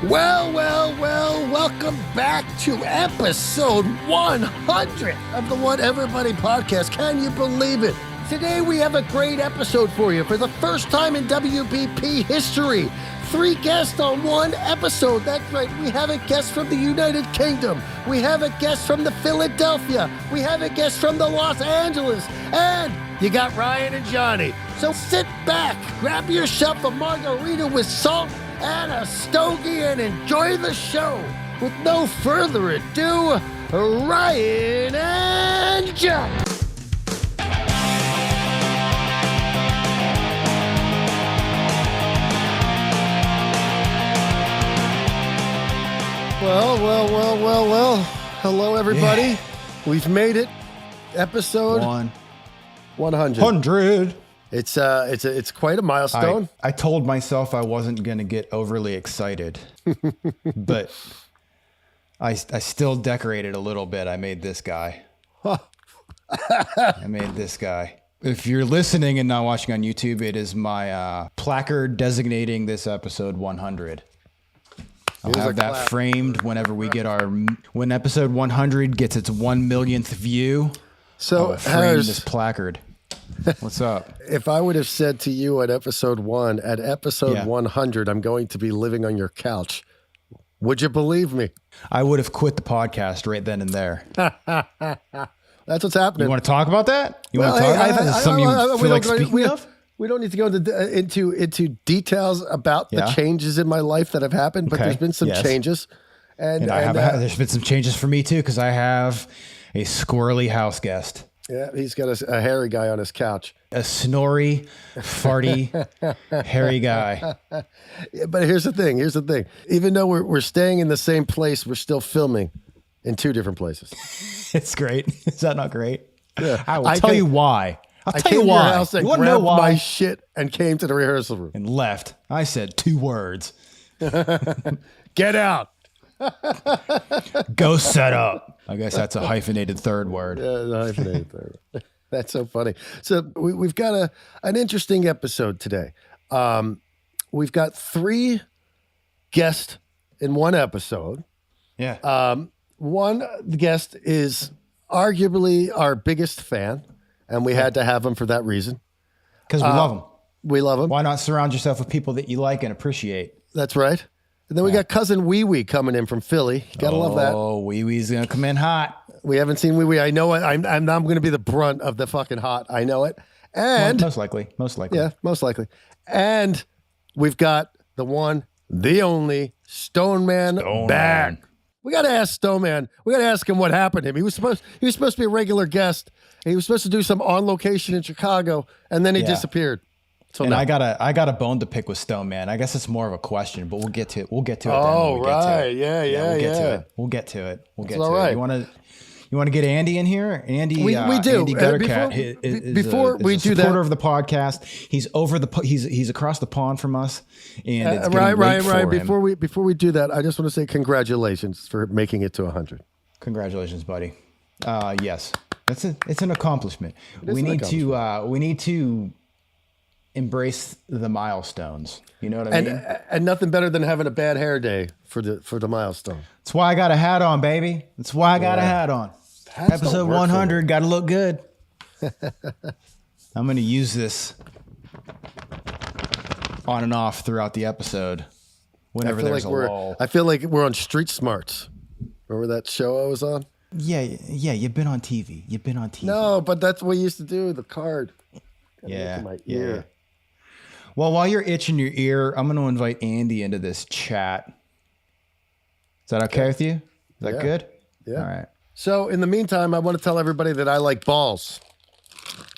Welcome back to episode 100 of the What Everybody podcast. Can you believe it? Today we have a great episode for you. For the first time in WBP history, 3 guests on one episode. That's right, we have a guest from the United Kingdom. We have a guest from the Philadelphia. We have a guest from the Los Angeles. And you got Ryan and Johnny. So sit back, grab yourself a margarita with salt and a stogie and enjoy the show. With no further ado, Ryan and John. Well. Hello, everybody. Yeah. We've made it. Episode 100. It's quite a milestone. I told myself I wasn't going to get overly excited, but I still decorated a little bit. I made this guy. If you're listening and not watching on YouTube, it is my placard designating this episode 100. I'll have that framed whenever we get when episode 100 gets its 1 millionth view. So I'll frame this placard. What's up? If I would have said to you at episode 100, I'm going to be living on your couch, would you believe me? I would have quit the podcast right then and there. That's what's happening. You want to talk about that? You want to talk about that? Is something you feel like speaking of? We don't need to go into details about the changes in my life that have happened, but there's been some changes. And there's been some changes for me too, because I have a squirrely house guest. Yeah, he's got a hairy guy on his couch. A snory, farty, hairy guy. Yeah, but here's the thing. Even though we're staying in the same place, we're still filming in 2 different places. It's great. Is that not great? Yeah. I will tell you why. I came to your house and grabbed my shit and came to the rehearsal room. And left. I said 2 words. Get out. Go set up. I guess that's a hyphenated 3rd word. Yeah, a hyphenated 3rd word. That's so funny. So we've got an interesting episode today. We've got 3 guests in one episode. Yeah. One guest is arguably our biggest fan. And we had to have him for that reason. Because we love him. We love him. Why not surround yourself with people that you like and appreciate? That's right. And then we got cousin Wee Wee coming in from Philly. You gotta love that. Oh, Wee Wee's gonna come in hot. We haven't seen Wee Wee. I know it. I'm going to be the brunt of the fucking hot. I know it. And most likely. Yeah, most likely. And we've got the one, the only Stone Man back. We got to ask Stone Man. We got to ask him what happened to him. He was supposed to be a regular guest. He was supposed to do some on location in Chicago, and then he disappeared. So I got a bone to pick with Stone Man. I guess it's more of a question, but we'll get to it. We'll get to it. Oh, right. Yeah. We'll get to it. Right. You want to get Andy in here? Andy, we do. Andy Guttercat is a supporter of the podcast. He's he's across the pond from us, and it's right. Before we do that, I just want to say congratulations for making it to 100. Congratulations, buddy. Yes, it's an accomplishment. We need to embrace the milestones. You know what I mean? And nothing better than having a bad hair day for the milestone. That's why I got a hat on, baby. That's why I got a hat on. Episode 100, got to look good. I'm going to use this on and off throughout the episode whenever there's a lull. I feel like we're on Street Smarts. Remember that show I was on? Yeah, you've been on TV. No, but that's what we used to do, the card. Yeah. My ear. Well, while you're itching your ear, I'm going to invite Andy into this chat. Is that okay with you? Is that good? Yeah. All right. So in the meantime, I want to tell everybody that I like balls.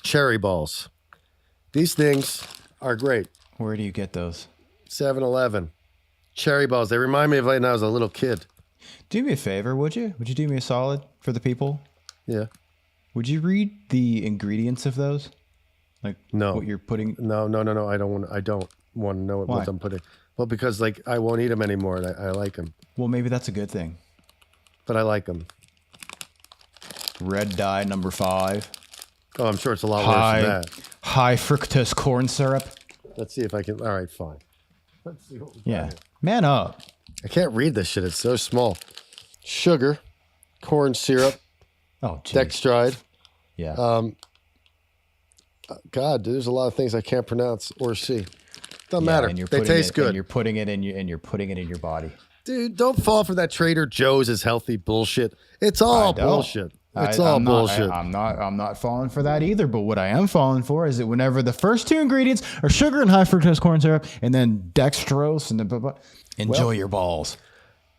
Cherry balls. These things are great. Where do you get those? 7-Eleven. Cherry balls. They remind me of when I was a little kid. Do me a favor, would you? Would you do me a solid for the people? Yeah. Would you read the ingredients of those? Like what you're putting? No. I don't want to know what I'm putting. Well, because I won't eat them anymore, and I like them. Well, maybe that's a good thing. But I like them. Red dye number 5. Oh, I'm sure it's a lot worse than that. High fructose corn syrup. Let's see if I can. All right, fine. Let's see what we got here. Man up. I can't read this shit. It's so small. Sugar, corn syrup, dextride. Yeah. God, dude, there's a lot of things I can't pronounce or see. Doesn't matter. They taste good. And you're putting it in your body. Dude, don't fall for that Trader Joe's is healthy bullshit. It's all bullshit. It's all bullshit. I'm not falling for that either. But what I am falling for is that whenever the first two ingredients are sugar and high fructose corn syrup, and then dextrose, and enjoy your balls.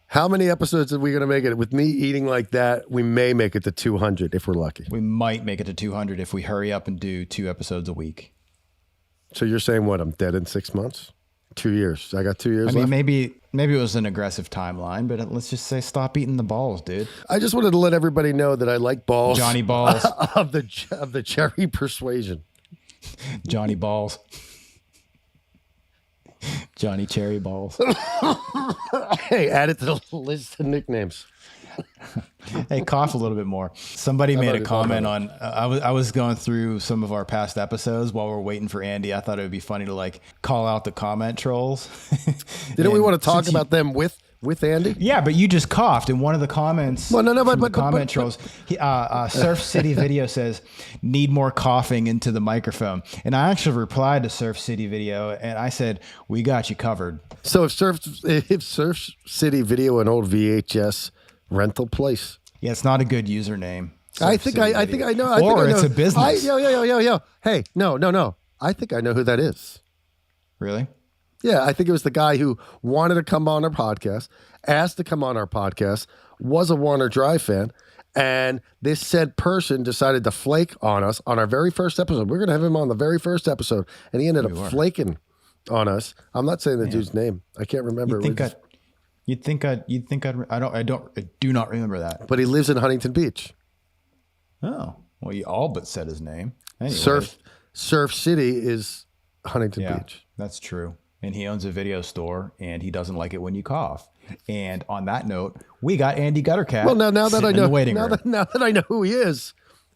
How many episodes are we going to make it? With me eating like that, we may make it to 200 if we're lucky. We might make it to 200 if we hurry up and do 2 episodes a week. So you're saying what? I'm dead in 6 months? 2 years. I got 2 years left? I mean, maybe it was an aggressive timeline, but let's just say stop eating the balls, dude. I just wanted to let everybody know that I like balls. Johnny Balls. of the cherry persuasion. Johnny Balls. Johnny Cherry Balls. Hey, add it to the list of nicknames. Hey, cough a little bit more. Somebody made a comment on. I was going through some of our past episodes while we're waiting for Andy. I thought it would be funny to like call out the comment trolls. Didn't we want to talk about them with Andy? Yeah, but you just coughed in one of the comments. Well, no, but comment trolls. Surf City Video says need more coughing into the microphone, and I actually replied to Surf City Video and I said we got you covered. So if Surf City Video, an old VHS rental place. Yeah, it's not a good username. I think I know. It's a business. Yo. Hey, no. I think I know who that is. Really? Yeah, I think it was the guy who wanted to come on our podcast, asked to come on our podcast, was a Warner Drive fan, and this said person decided to flake on us on our very first episode. We're going to have him on the very first episode, and he ended up flaking on us. I'm not saying the dude's name. I can't remember. I do not remember that. But he lives in Huntington Beach. Oh, well, you all but said his name. Anyways. Surf City is Huntington Beach. That's true. And he owns a video store, and he doesn't like it when you cough. And on that note, we got Andy Guttercat. Well, now that I know, now that I know who he is,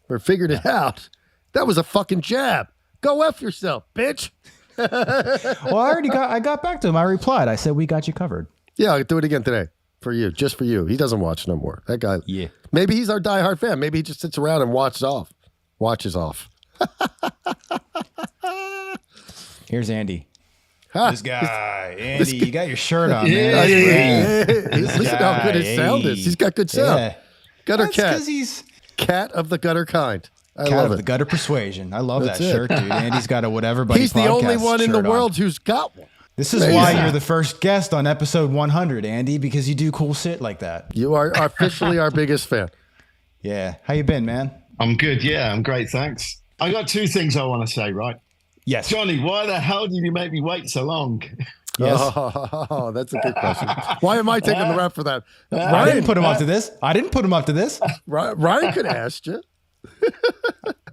or figured it out, that was a fucking jab. Go F yourself, bitch. Well, I got back to him. I replied. I said, we got you covered. Yeah, I'll do it again today for you, just for you. He doesn't watch no more. That guy. Yeah. Maybe he's our diehard fan. Maybe he just sits around and watches off. Here's Andy. Huh. This guy, Andy, you got your shirt on, man. Listen how good his sound is. He's got good sound. Yeah. Gutter That's cat. Because he's cat of the gutter kind. I cat love of it. the gutter persuasion. I love That's that it. shirt, dude. Andy's got a whatever buddy. He's the only one in the world on. who's got one. This is why you're the first guest on episode 100, Andy, because you do cool shit like that. You are officially our biggest fan. Yeah. How you been, man? I'm good. Yeah, I'm great. Thanks. I got 2 things I want to say, right? Yes. Johnny, why the hell did you make me wait so long? Yes. Oh, that's a good question. Why am I taking the rap for that? I didn't put him up to this. Ryan could ask you.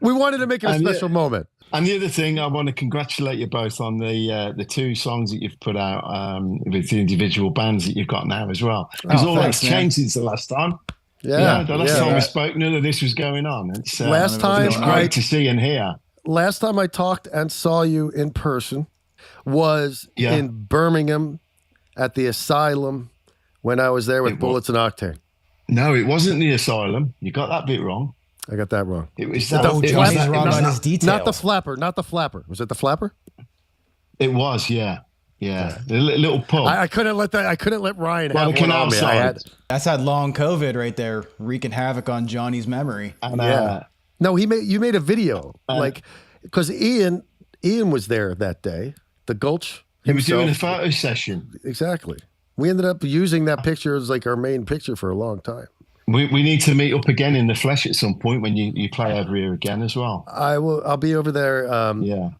We wanted to make it a special moment. And the other thing, I want to congratulate you both on the 2 songs that you've put out with the individual bands that you've got now as well. Because that's changed since the last time. Yeah. The last time we spoke, none of this was going on. It's last time it's great to see and hear. Last time I talked and saw you in person was in Birmingham at the Asylum when I was there with Bullets and Octane. No, it wasn't the Asylum. You got that bit wrong. I got that wrong. It was Johnny's wrong on his details. Not the flapper. Was it the flapper? It was, yeah. The little pub. I couldn't let Ryan have one on me. That's that long COVID right there, wreaking havoc on Johnny's memory. No, you made a video because Ian was there that day. The Gulch. He was doing a photo session. Exactly. We ended up using that picture as like our main picture for a long time. We need to meet up again in the flesh at some point when you play over here again as well. I'll be over there. We're going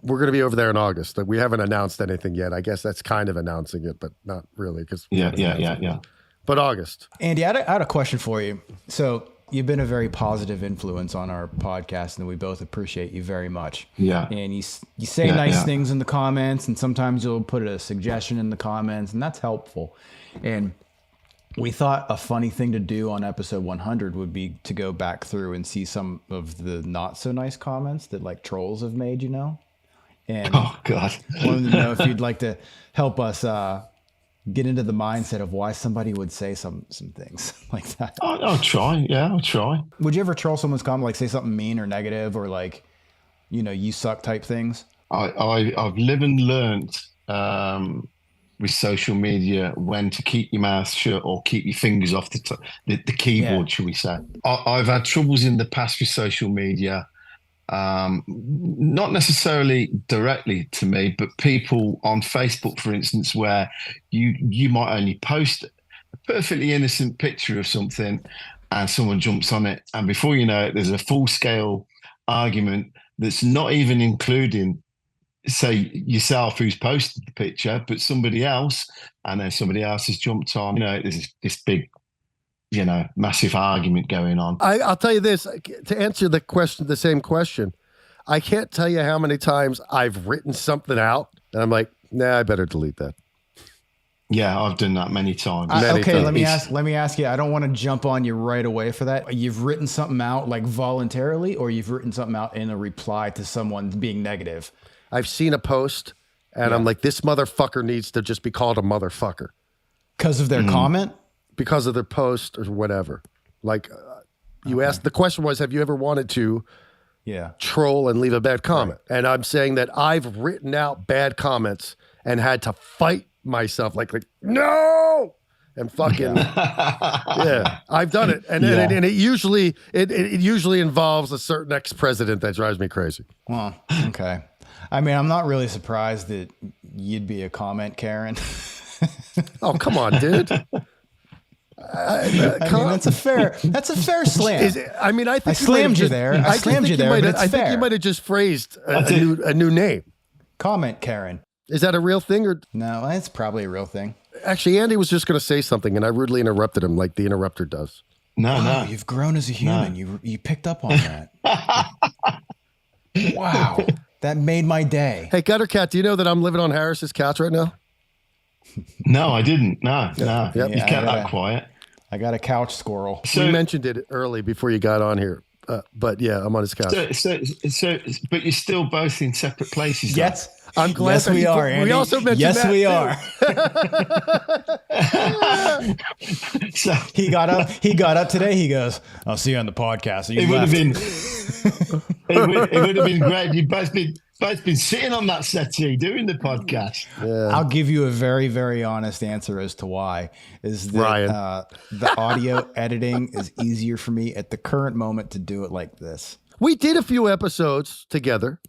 to be over there in August. We haven't announced anything yet. I guess that's kind of announcing it, but not really. Yeah. But August. Andy, I had a question for you. So you've been a very positive influence on our podcast, and we both appreciate you very much. Yeah. And you say nice things in the comments, and sometimes you'll put a suggestion in the comments, and that's helpful. And we thought a funny thing to do on episode 100 would be to go back through and see some of the not so nice comments that like trolls have made, And oh God, wanted to know if you'd like to help us get into the mindset of why somebody would say some things like that. I'll try. Yeah, I'll try. Would you ever troll someone's comment, like say something mean or negative or like, you suck type things? I've lived and learned with social media when to keep your mouth shut or keep your fingers off the keyboard, shall we say. I've had troubles in the past with social media. Not necessarily directly to me, but people on Facebook, for instance, where you might only post a perfectly innocent picture of something and someone jumps on it. And before you know it, there's a full-scale argument that's not even including, say, yourself who's posted the picture, but somebody else, and then somebody else has jumped on. There's this big, massive argument going on. I'll tell you this, to answer the same question, I can't tell you how many times I've written something out and I'm like, nah, I better delete that. Yeah, I've done that many times. Okay, let me ask you. I don't want to jump on you right away for that. You've written something out like voluntarily, or you've written something out in a reply to someone being negative? I've seen a post and I'm like, this motherfucker needs to just be called a motherfucker. Because of their comment? Because of their post or whatever. Like you asked, the question was, have you ever wanted to troll and leave a bad comment? Right. And I'm saying that I've written out bad comments and had to fight myself like no, and fucking I've done it, and it usually involves a certain ex-president that drives me crazy. Well, okay. I mean, I'm not really surprised that you'd be a comment Karen. Oh, come on, dude. I mean, that's a fair slam. I think I slammed you there. I slammed you there, but it's fair. I think you might have just phrased a new name. Comment Karen. Is that a real thing or no? It's probably a real thing. Actually, Andy was just going to say something, and I rudely interrupted him, like the interrupter does. No. You've grown as a human. No. You picked up on that. Wow, that made my day. Hey, Gutter Cat, do you know that I'm living on Harris's couch right now? No, I didn't. No. Yep. You kept that quiet. I got a couch squirrel. So, you mentioned it early before you got on here. But yeah, I'm on his couch. But you're still both in separate places. Yes. Though. I'm glad. Yes, we are. Andy. We also mentioned yes, that we too. are. So he got up today. He goes, "I'll see you on the podcast." It would have been. It would have been great. You've both been sitting on that settee doing the podcast. Yeah. I'll give you a very, very honest answer as to why. Is that the audio editing is easier for me at the current moment to do it like this. We did a few episodes together.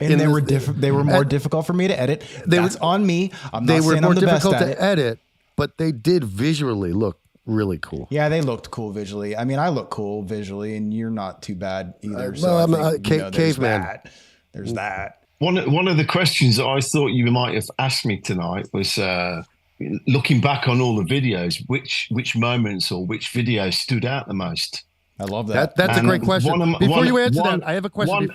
And they were more difficult for me to edit. That's on me. I'm not saying I'm the best at it. They were more difficult to edit, but they did visually look really cool. Yeah, they looked cool visually. I mean, I look cool visually, and you're not too bad either. I'm a caveman. There's that. One of the questions that I thought you might have asked me tonight was, looking back on all the videos, which moments or which videos stood out the most? I love that. That's a great question. Before you answer that, I have a question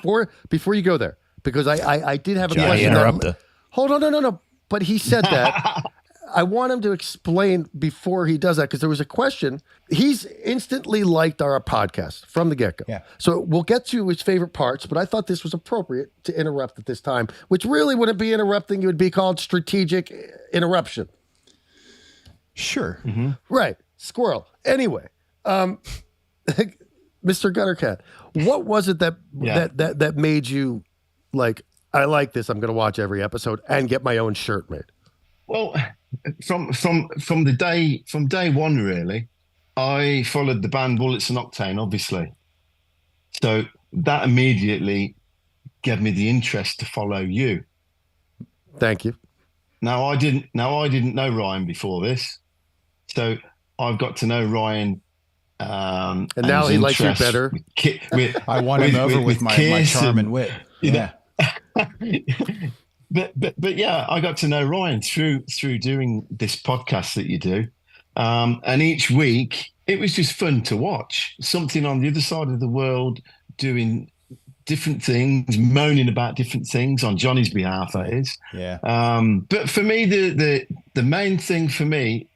before you go there. Because I did have a question. Hold on, no. But he said that. I want him to explain before he does that, because there was a question. He's instantly liked our podcast from the get-go. Yeah. So we'll get to his favorite parts, but I thought this was appropriate to interrupt at this time, which really wouldn't be interrupting. It would be called strategic interruption. Sure. Mm-hmm. Right. Squirrel. Anyway, Mr. Guttercat, what was it that made you like, I like this, I'm going to watch every episode and get my own shirt made? Well, from day one, really, I followed the band Bullets and Octane, obviously. So that immediately gave me the interest to follow you. Thank you. Now I didn't know Ryan before this, so I've got to know Ryan. And now he likes you better. I won him over with my charm and wit. Yeah. But yeah, I got to know Ryan through doing this podcast that you do, and each week it was just fun to watch something on the other side of the world doing different things, moaning about different things on Johnny's behalf. That is, yeah. But for me, the main thing for me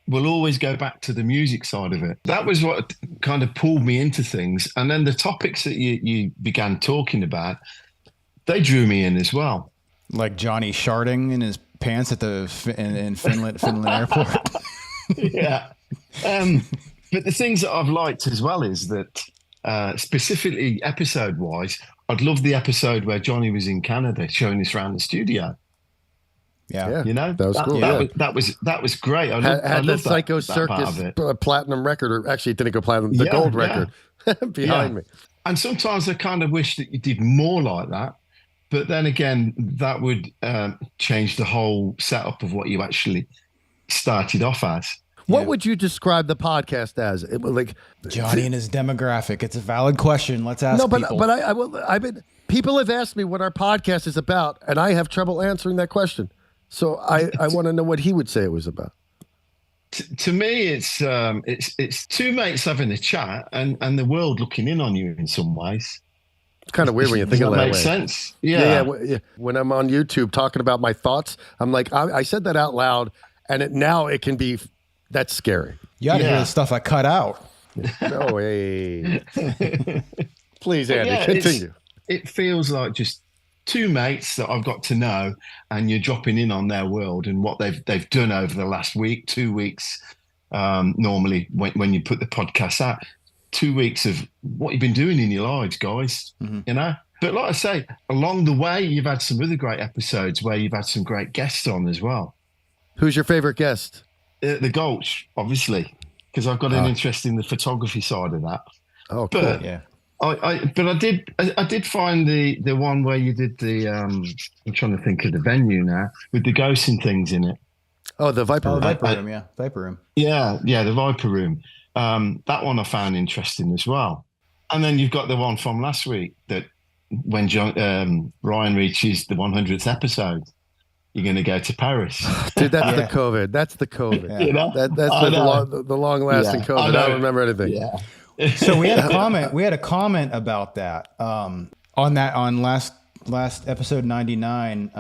will always go back to the music side of it. That was what kind of pulled me into things, and then the topics that you began talking about, they drew me in as well. Like Johnny sharding in his pants at in Finland airport. Yeah. But the things that I've liked as well is that specifically episode wise, I'd love the episode where Johnny was in Canada showing us around the studio. Yeah. You know, that was cool. That was great. I had love the Psycho that part Circus of it. platinum record, or actually it didn't go platinum, the gold record behind me. And sometimes I kind of wish that you did more like that. But then again, that would change the whole setup of what you actually started off as. What would you describe the podcast as? Like Johnny and his demographic. It's a valid question. Let's ask people. I've been people have asked me what our podcast is about, and I have trouble answering that question. So I want to know what he would say it was about. To me, it's two mates having a chat and the world looking in on you in some ways. It's kind of weird when you think of that way. Makes sense. Yeah. When I'm on YouTube talking about my thoughts, I'm like, I said that out loud, and now it can be, that's scary. You got to hear the stuff I cut out. No way. Please, Andy, continue. It feels like just two mates that I've got to know, and you're dropping in on their world and what they've done over the last week, 2 weeks. Normally, when you put the podcast out, 2 weeks of what you've been doing in your lives, guys. Mm-hmm. You know. But like I say, along the way, you've had some other great episodes where you've had some great guests on as well. Who's your favorite guest? The Gulch, obviously, because I've got an interest in the photography side of that. Oh, cool. But, yeah. I did find the one where you did the I'm trying to think of the venue now with the ghosts and things in it. Oh, the Viper Room. Viper Room, yeah. Viper Room. Yeah, the Viper Room. That one I found interesting as well. And then you've got the one from last week that when Ryan reaches the 100th episode, you're going to go to Paris. Dude, that's the COVID. That's the COVID. Yeah. You know? That's the long-lasting COVID. I don't remember anything. Yeah. So we had a comment. We had a comment about that on last episode 99.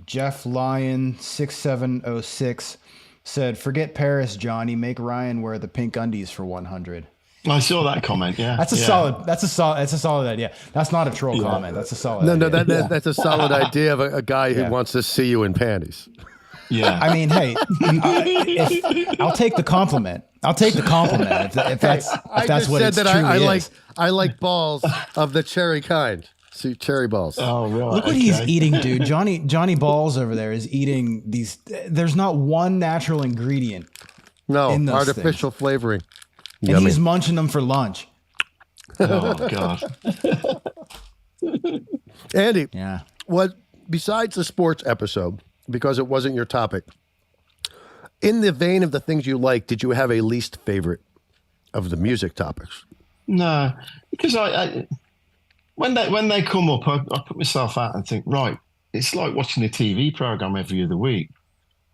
Jeff Lyon 6706 said, "Forget Paris, Johnny. Make Ryan wear the pink undies for 100." I saw that comment. Yeah, that's a solid. That's a solid idea. That's not a troll comment. That's a solid. No, that's a solid idea of a guy who wants to see you in panties. Yeah, I mean, hey, I'll take the compliment. I'll take the compliment if that's what it's truly is. I like balls of the cherry kind. See, cherry balls. Oh, right. Look what he's eating, dude. Johnny Balls over there is eating these. There's not one natural ingredient. No, in those artificial flavoring. And Yummy. he's munching them for lunch. Oh God. Andy. Yeah. What besides the sports episode, because it wasn't your topic, in the vein of the things you like, did you have a least favorite of the music topics? No, because I when they come up, I put myself out and think, right, it's like watching a TV program every other week.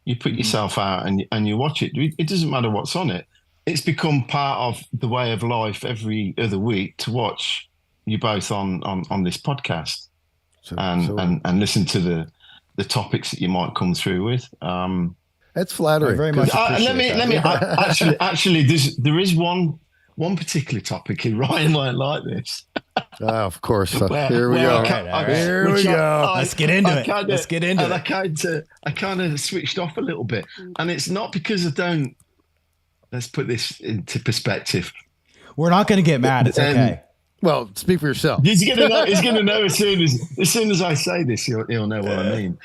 You put yourself out and you watch it. It doesn't matter what's on it. It's become part of the way of life every other week to watch you both on this podcast and listen to the topics that you might come through with. That's flattering. I very much appreciate that. Actually, there is one particular topic, and Ryan won't like this. Of course. Here we go. Here we go. Let's get into it. Let's get into it. I kind of switched off a little bit, and it's not because I don't. Let's put this into perspective. We're not going to get mad. It's okay. Well, speak for yourself. He's gonna know as soon as I say this, he'll know what I mean.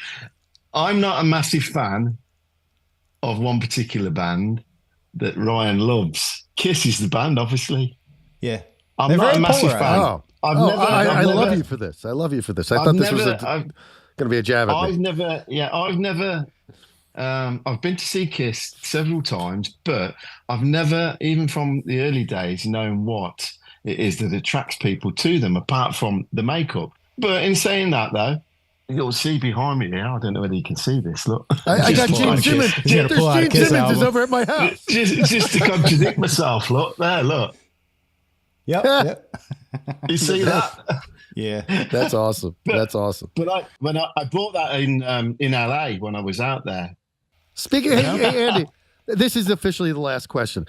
I'm not a massive fan of one particular band that Ryan loves. Kiss is the band, obviously. Yeah. I'm not a massive fan. I love you for this. I love you for this. I thought this was going to be a jab at me. I've been to see Kiss several times, but I've never, even from the early days, known what it is that attracts people to them, apart from the makeup. But in saying that, though, you'll see behind me here. I don't know whether you can see this. Look, I got Gene Simmons. Gene Simmons is over at my house. just to contradict myself. Look there. Look. Yep. You see that? Yeah. That's awesome. That's awesome. But when I bought that in LA when I was out there. Speaking, hey, Andy, this is officially the last question.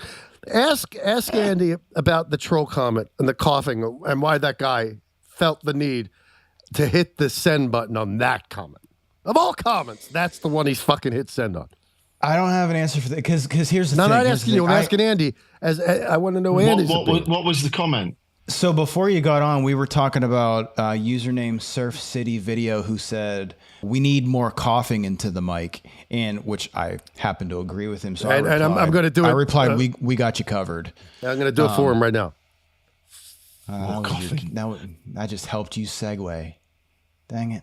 Ask Andy about the troll comment and the coughing and why that guy felt the need to hit the send button on that comment. Of all comments, that's the one he's fucking hit send on. I don't have an answer for that because here's the thing. I'm not asking you. I'm asking Andy. As I want to know Andy's opinion. What was the comment? So before you got on, we were talking about username Surf City Video, who said we need more coughing into the mic, and which I happen to agree with him. So I'm going to do it. I replied, "We got you covered." I'm going to do it for him right now. Now I just helped you segue. Dang it!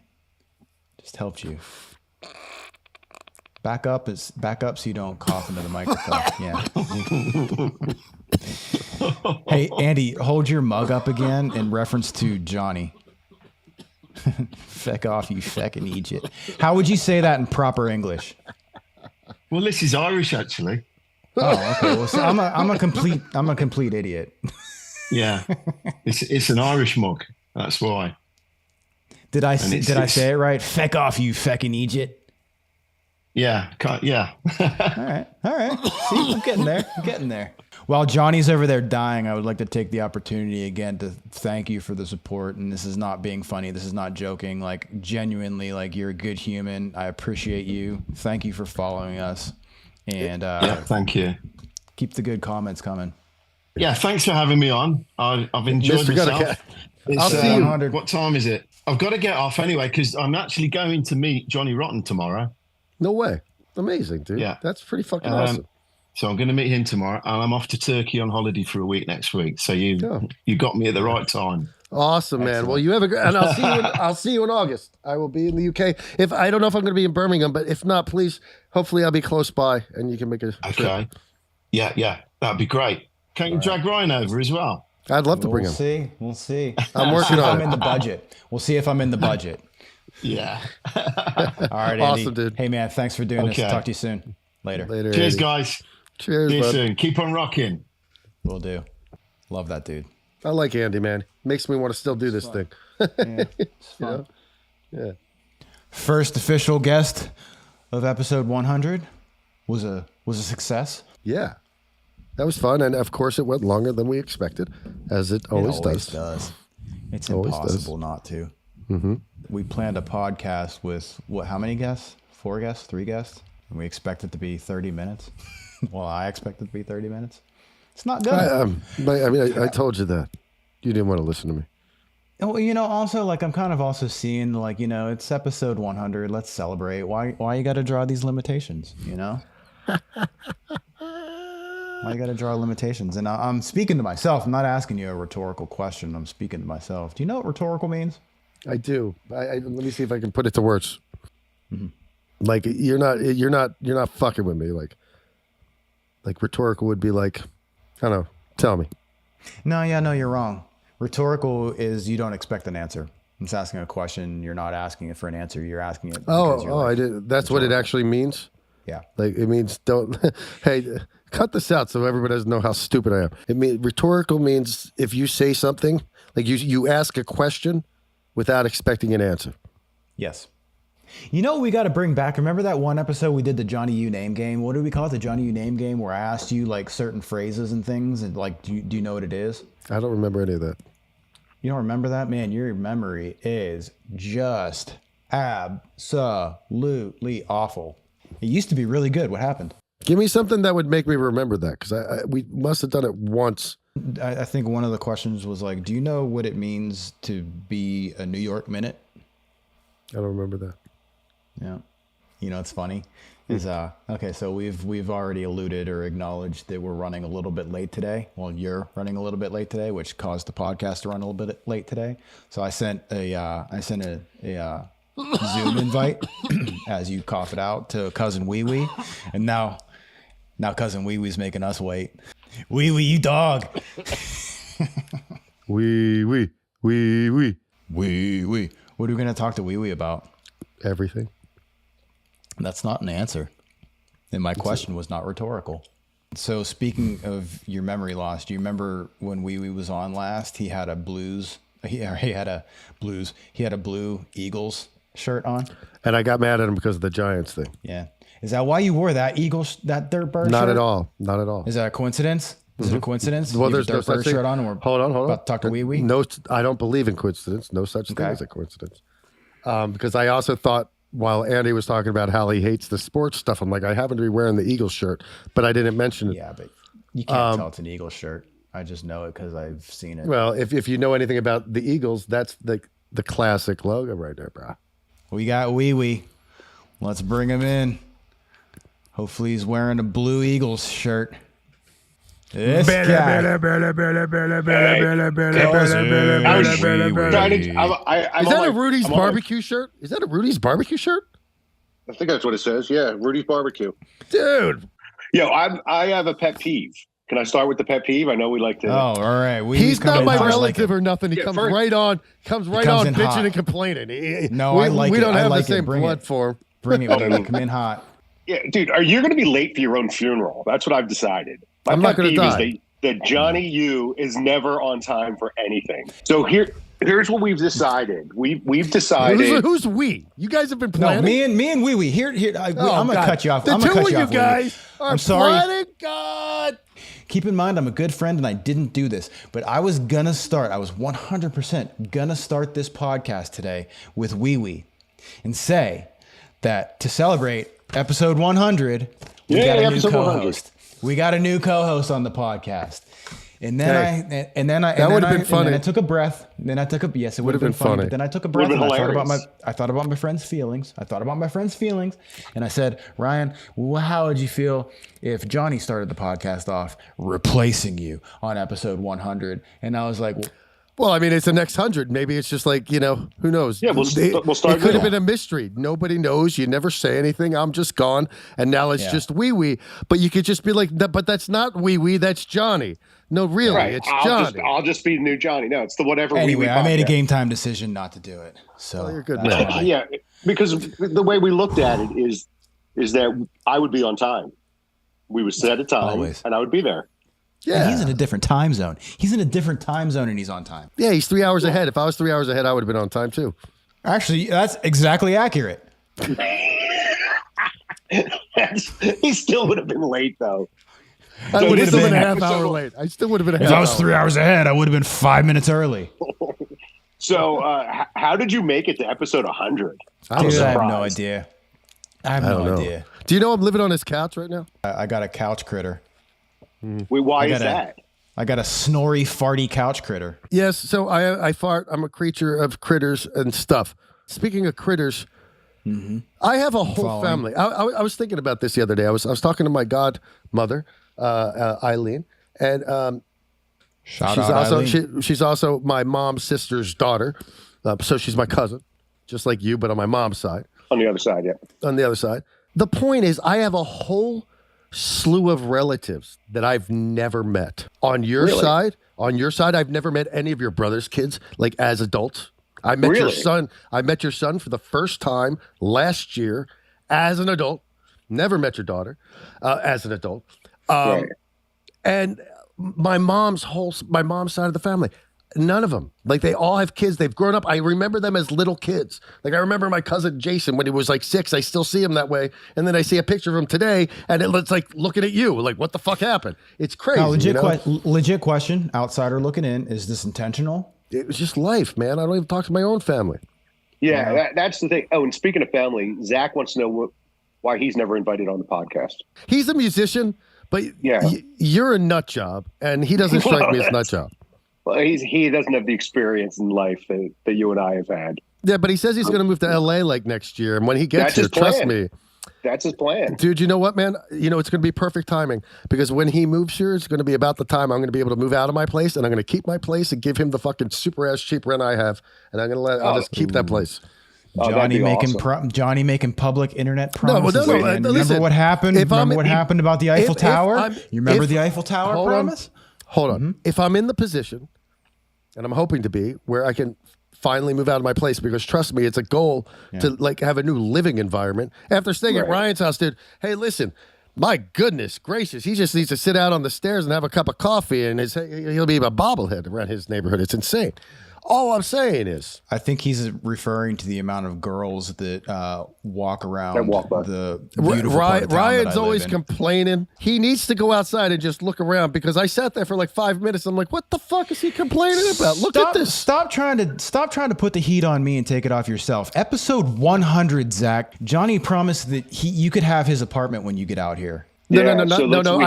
Just helped you. Back up so you don't cough into the microphone. Yeah. Hey, Andy, hold your mug up again in reference to Johnny. Feck off, you feckin' Egypt. How would you say that in proper English? Well, this is Irish, actually. Oh, okay. Well, so I'm a complete idiot. Yeah, it's an Irish mug. That's why. Did I say it right? Feck off, you feckin' Egypt. Yeah, yeah. All right. See, I'm getting there. While Johnny's over there dying, I would like to take the opportunity again to thank you for the support. And this is not being funny. This is not joking. Like, genuinely, like, you're a good human. I appreciate you. Thank you for following us. And thank you. Keep the good comments coming. Yeah, thanks for having me on. I've enjoyed myself. I'll see you. What time is it? I've got to get off anyway because I'm actually going to meet Johnny Rotten tomorrow. No way. Amazing, dude. Yeah. That's pretty fucking awesome. So I'm going to meet him tomorrow, and I'm off to Turkey on holiday for a week next week. So you got me at the right time. Awesome, man. Well, you have a great, and I'll see you in August. I will be in the UK. If I don't know if I'm going to be in Birmingham, but if not, please, hopefully I'll be close by and you can make a trip. Yeah, that'd be great. Can't you drag Ryan over as well? I'd love to bring him. We'll see. I'm working on it. I'm in the budget. We'll see if I'm in the budget. Yeah. All right, Andy. Awesome, dude. Hey, man, thanks for doing this. Talk to you soon. Later. Cheers, Andy. guys. Cheers, See you bud. soon. Keep on rocking. Will do. Love that dude. I like Andy, man. Makes me want to still do this thing. Yeah, it's fun. Yeah. First official guest of episode 100 was a Yeah. success. That was fun, and of course it went longer than we expected, as it always does. It's Always impossible does. not to. Mm-hmm. We planned a podcast with, how many guests? 4 guests? 3 guests? And we expect it to be 30 minutes. Well, I expect it to be 30 minutes. It's not good. I told you that. You didn't want to listen to me. Well, also, like, I'm kind of also seeing, like, it's episode 100. Let's celebrate. Why you got to draw these limitations, Why you got to draw limitations? And I'm speaking to myself. I'm not asking you a rhetorical question. I'm speaking to myself. Do you know what rhetorical means? I do. Let me see if I can put it to words. Mm-hmm. Like you're not fucking with me. Like rhetorical would be like, I don't know. Tell me. No, you're wrong. Rhetorical is you don't expect an answer. I'm just asking a question. You're not asking it for an answer. You're asking it. I did. That's what it actually means. Yeah. Like it means don't. Hey, cut this out so everybody doesn't know how stupid I am. It means rhetorical means if you say something, like you ask a question without expecting an answer. Yes. We got to bring back. Remember that one episode we did the Johnny U name game? What did we call it? The Johnny U name game, where I asked you like certain phrases and things, and like, do you know what it is? I don't remember any of that. You don't remember that? Man, your memory is just absolutely awful. It used to be really good. What happened? Give me something that would make me remember that, because we must have done it once. I think one of the questions was like, do you know what it means to be a New York minute? I don't remember that. Yeah. It's funny is, okay, so we've already alluded or acknowledged that we're running a little bit late today. Well, you're running a little bit late today, which caused the podcast to run a little bit late today. So I sent a Zoom invite as you cough it out to cousin Wee Wee. And now cousin Wee Wee's making us wait. Wee Wee, you dog. Wee Wee, Wee Wee. Wee Wee. What are we going to talk to Wee Wee about? Everything. That's not an answer. And my question was not rhetorical. So speaking of your memory loss, do you remember when Wee Wee was on last? He had a blues. He had a blue Eagles shirt on. And I got mad at him because of the Giants thing. Yeah. Is that why you wore that that Dirt Bird shirt? Not at all. Not at all. Is that a coincidence? Is it a coincidence? Well, You have there's a no Dirt such Bird thing. shirt on and we're Hold on. about to talk to Wee Wee? No, I don't believe in coincidence. No such thing as a coincidence. Because I also thought while Andy was talking about how he hates the sports stuff, I'm like, I happen to be wearing the Eagles shirt, but I didn't mention it. Yeah, but you can't tell it's an Eagles shirt. I just know it because I've seen it. Well, if you know anything about the Eagles, that's the classic logo right there, bro. We got Wee Wee. Let's bring him in. Hopefully he's wearing a blue Eagles shirt. This guy. I Is that a Rudy's barbecue shirt? Is that a Rudy's barbecue shirt? I think that's what it says. Yeah, Rudy's barbecue. Dude. Yo, I have a pet peeve. Can I start with the pet peeve? I know we like to. Oh, all right. He's not my relative or nothing. He comes right on bitching hot. and complaining. We don't have the same blood for him. Bring it. Come in hot. Yeah, dude, are you going to be late for your own funeral? That's what I've decided. My I'm not going to die. Is that Johnny U is never on time for anything. So here's what we've decided. We've decided. Who's we? You guys have been planning. No, me and Wee Wee. Here. I'm going to cut you off. The two of you guys are I'm sorry. planning. God. Keep in mind, I'm a good friend and I didn't do this, but I was 100% gonna start this podcast today with Wee Wee and say that to celebrate episode 100, we got a new co-host. We got a new co-host on the podcast. And then that would have been funny. And then I took a breath. Yes, it would have been funny. But then I took a breath and I thought about my friend's feelings. And I said, Ryan, how would you feel if Johnny started the podcast off replacing you on episode 100? And I was like, well, I mean, it's the next 100. Maybe it's just like, who knows? Yeah, we'll start. It could have been a mystery. Nobody knows. You never say anything. I'm just gone. And now it's just Wee Wee. But you could just be like, but that's not Wee Wee. That's Johnny. No, really, right. It's Johnny. I'll just be the new Johnny. No, it's the whatever. Anyway, I made a game time decision not to do it. So you're a good man. Yeah, because the way we looked at it is that I would be on time. We would set a time, and I would be there. Yeah, and he's in a different time zone. And he's on time. Yeah, he's 3 hours ahead. If I was 3 hours ahead, I would have been on time too. Actually, that's exactly accurate. He still would have been late, though. I would have still been a half hour late. I still would have been a half hour. If I was 3 hours ahead, I would have been 5 minutes early. So, how did you make it to episode 100? I have no idea. I have no idea. Do you know I'm living on his couch right now? I got a couch critter. Wait, why is that? I got a snory, farty couch critter. Yes, so I fart. I'm a creature of critters and stuff. Speaking of critters, I have a whole family. I was thinking about this the other day. I was talking to my godmother, Eileen, and she's also my mom's sister's daughter. So she's my cousin, just like you, but on my mom's side. On the other side, yeah. On the other side. The point is, I have a whole slew of relatives that I've never met. On your side, I've never met any of your brother's kids, like as adults. I met your son. I met your son for the first time last year as an adult. Never met your daughter as an adult. And my mom's side of the family, none of them. Like, they all have kids. They've grown up. I remember them as little kids. Like, I remember my cousin Jason when he was like 6. I still see him that way. And then I see a picture of him today, and it's like looking at you. Like, what the fuck happened? It's crazy. Now, legit question. Outsider looking in. Is this intentional? It was just life, man. I don't even talk to my own family. Yeah, that's the thing. Oh, and speaking of family, Zach wants to know why he's never invited on the podcast. He's a musician, but you're a nut job, and he doesn't strike me as nut job. Well, he doesn't have the experience in life that you and I have had. Yeah, but he says he's going to move to LA like next year, and when he gets here, trust me. That's his plan. Dude, you know what, man? It's going to be perfect timing, because when he moves here, it's going to be about the time I'm going to be able to move out of my place, and I'm going to keep my place and give him the fucking super ass cheap rent I have, and I'll just keep that place. Johnny making public internet promises. No, remember listen, what happened? What happened about the Eiffel Tower? You remember the Eiffel Tower promise? Hold on. If I'm in the position, and I'm hoping to be, where I can finally move out of my place, because trust me, it's a goal to like have a new living environment. After staying at Ryan's house, dude, hey, listen, my goodness gracious, he just needs to sit out on the stairs and have a cup of coffee, and he'll be a bobblehead around his neighborhood. It's insane. All I'm saying is, I think he's referring to the amount of girls that walk around the beautiful part of town Ryan's that I always live in. complaining. He needs to go outside and just look around because I sat there for like 5 minutes. I'm like, what the fuck is he complaining about? Look at this. Stop trying to put the heat on me and take it off yourself. Episode 100, Zach. Johnny promised that you could have his apartment when you get out here. No. I didn't. That's not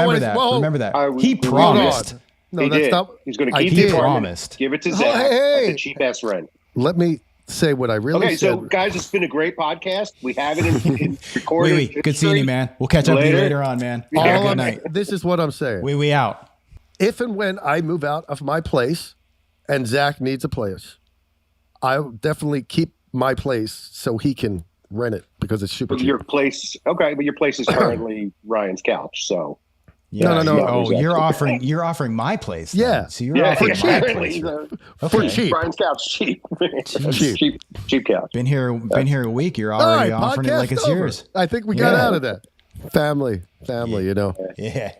what Remember that. He promised. No, he that's did. not. He's going to keep He the apartment, promised. give it to Zach. That's a cheap ass rent. Let me say what I really said. So guys, it's been a great podcast. We have it in recorded. Wee, good seeing you, man. We'll catch up with you later on, man. Have a good night. This is what I'm saying. We out. If and when I move out of my place and Zach needs a place, I'll definitely keep my place so he can rent it because it's super cheap. Your place, okay, but your place is currently Ryan's couch, so. Yeah, no. Oh, you're offering my place. Then. Yeah. So you're offering my place. For cheap. Ryan's couch, cheap. cheap couch. Been here a week. You're already offering it like it's over. yours. I think we got out of that. Family, you know. Yeah.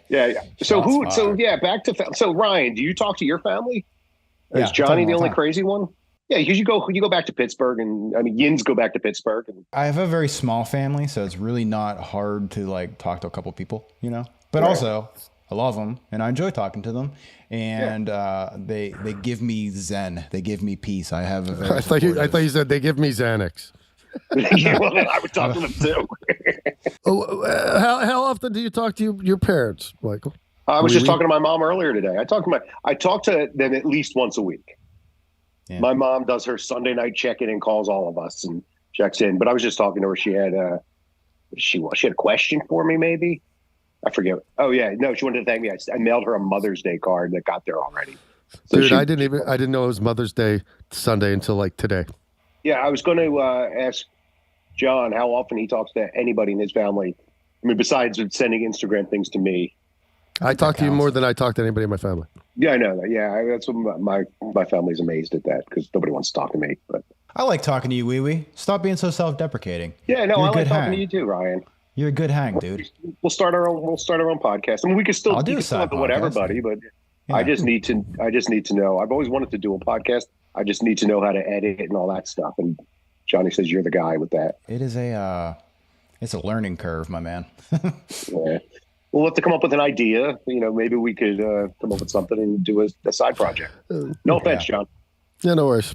So back to so Ryan, do you talk to your family? Is Johnny the only crazy one? Yeah, because you go back to Pittsburgh, and I mean Yins go back to Pittsburgh. And I have a very small family, so it's really not hard to like talk to a couple people, you know. But also, I love them and I enjoy talking to them, and they give me zen. They give me peace. I have a very. I thought you said they give me Xanax. Well, I would talk to them too. How often do you talk to your parents, Michael? I was just talking to my mom earlier today. I talk to them at least once a week. Yeah. My mom does her Sunday night check-in and calls all of us and checks in. But I was just talking to her. She had a question for me, maybe. I forget. Oh yeah, no, she wanted to thank me. I mailed her a Mother's Day card that got there already. So dude, I didn't know it was Mother's Day Sunday until like today. Yeah, I was going to ask John how often he talks to anybody in his family. I mean, besides sending Instagram things to me. I talk to you more than I talk to anybody in my family. Yeah, I know that. Yeah, that's what my family's amazed at that because nobody wants to talk to me. But I like talking to you, Wee Wee. Stop being so self-deprecating. Yeah, no, I like talking to you too, Ryan. You're a good hang, dude. We'll start our own podcast. I mean, we could still do whatever, buddy. But yeah. I just need to know. I've always wanted to do a podcast. I just need to know how to edit and all that stuff. And Johnny says you're the guy with that. It is it's a learning curve, my man. Yeah. We'll have to come up with an idea. You know, maybe we could come up with something and do a side project. No offense, John. Yeah, no worries.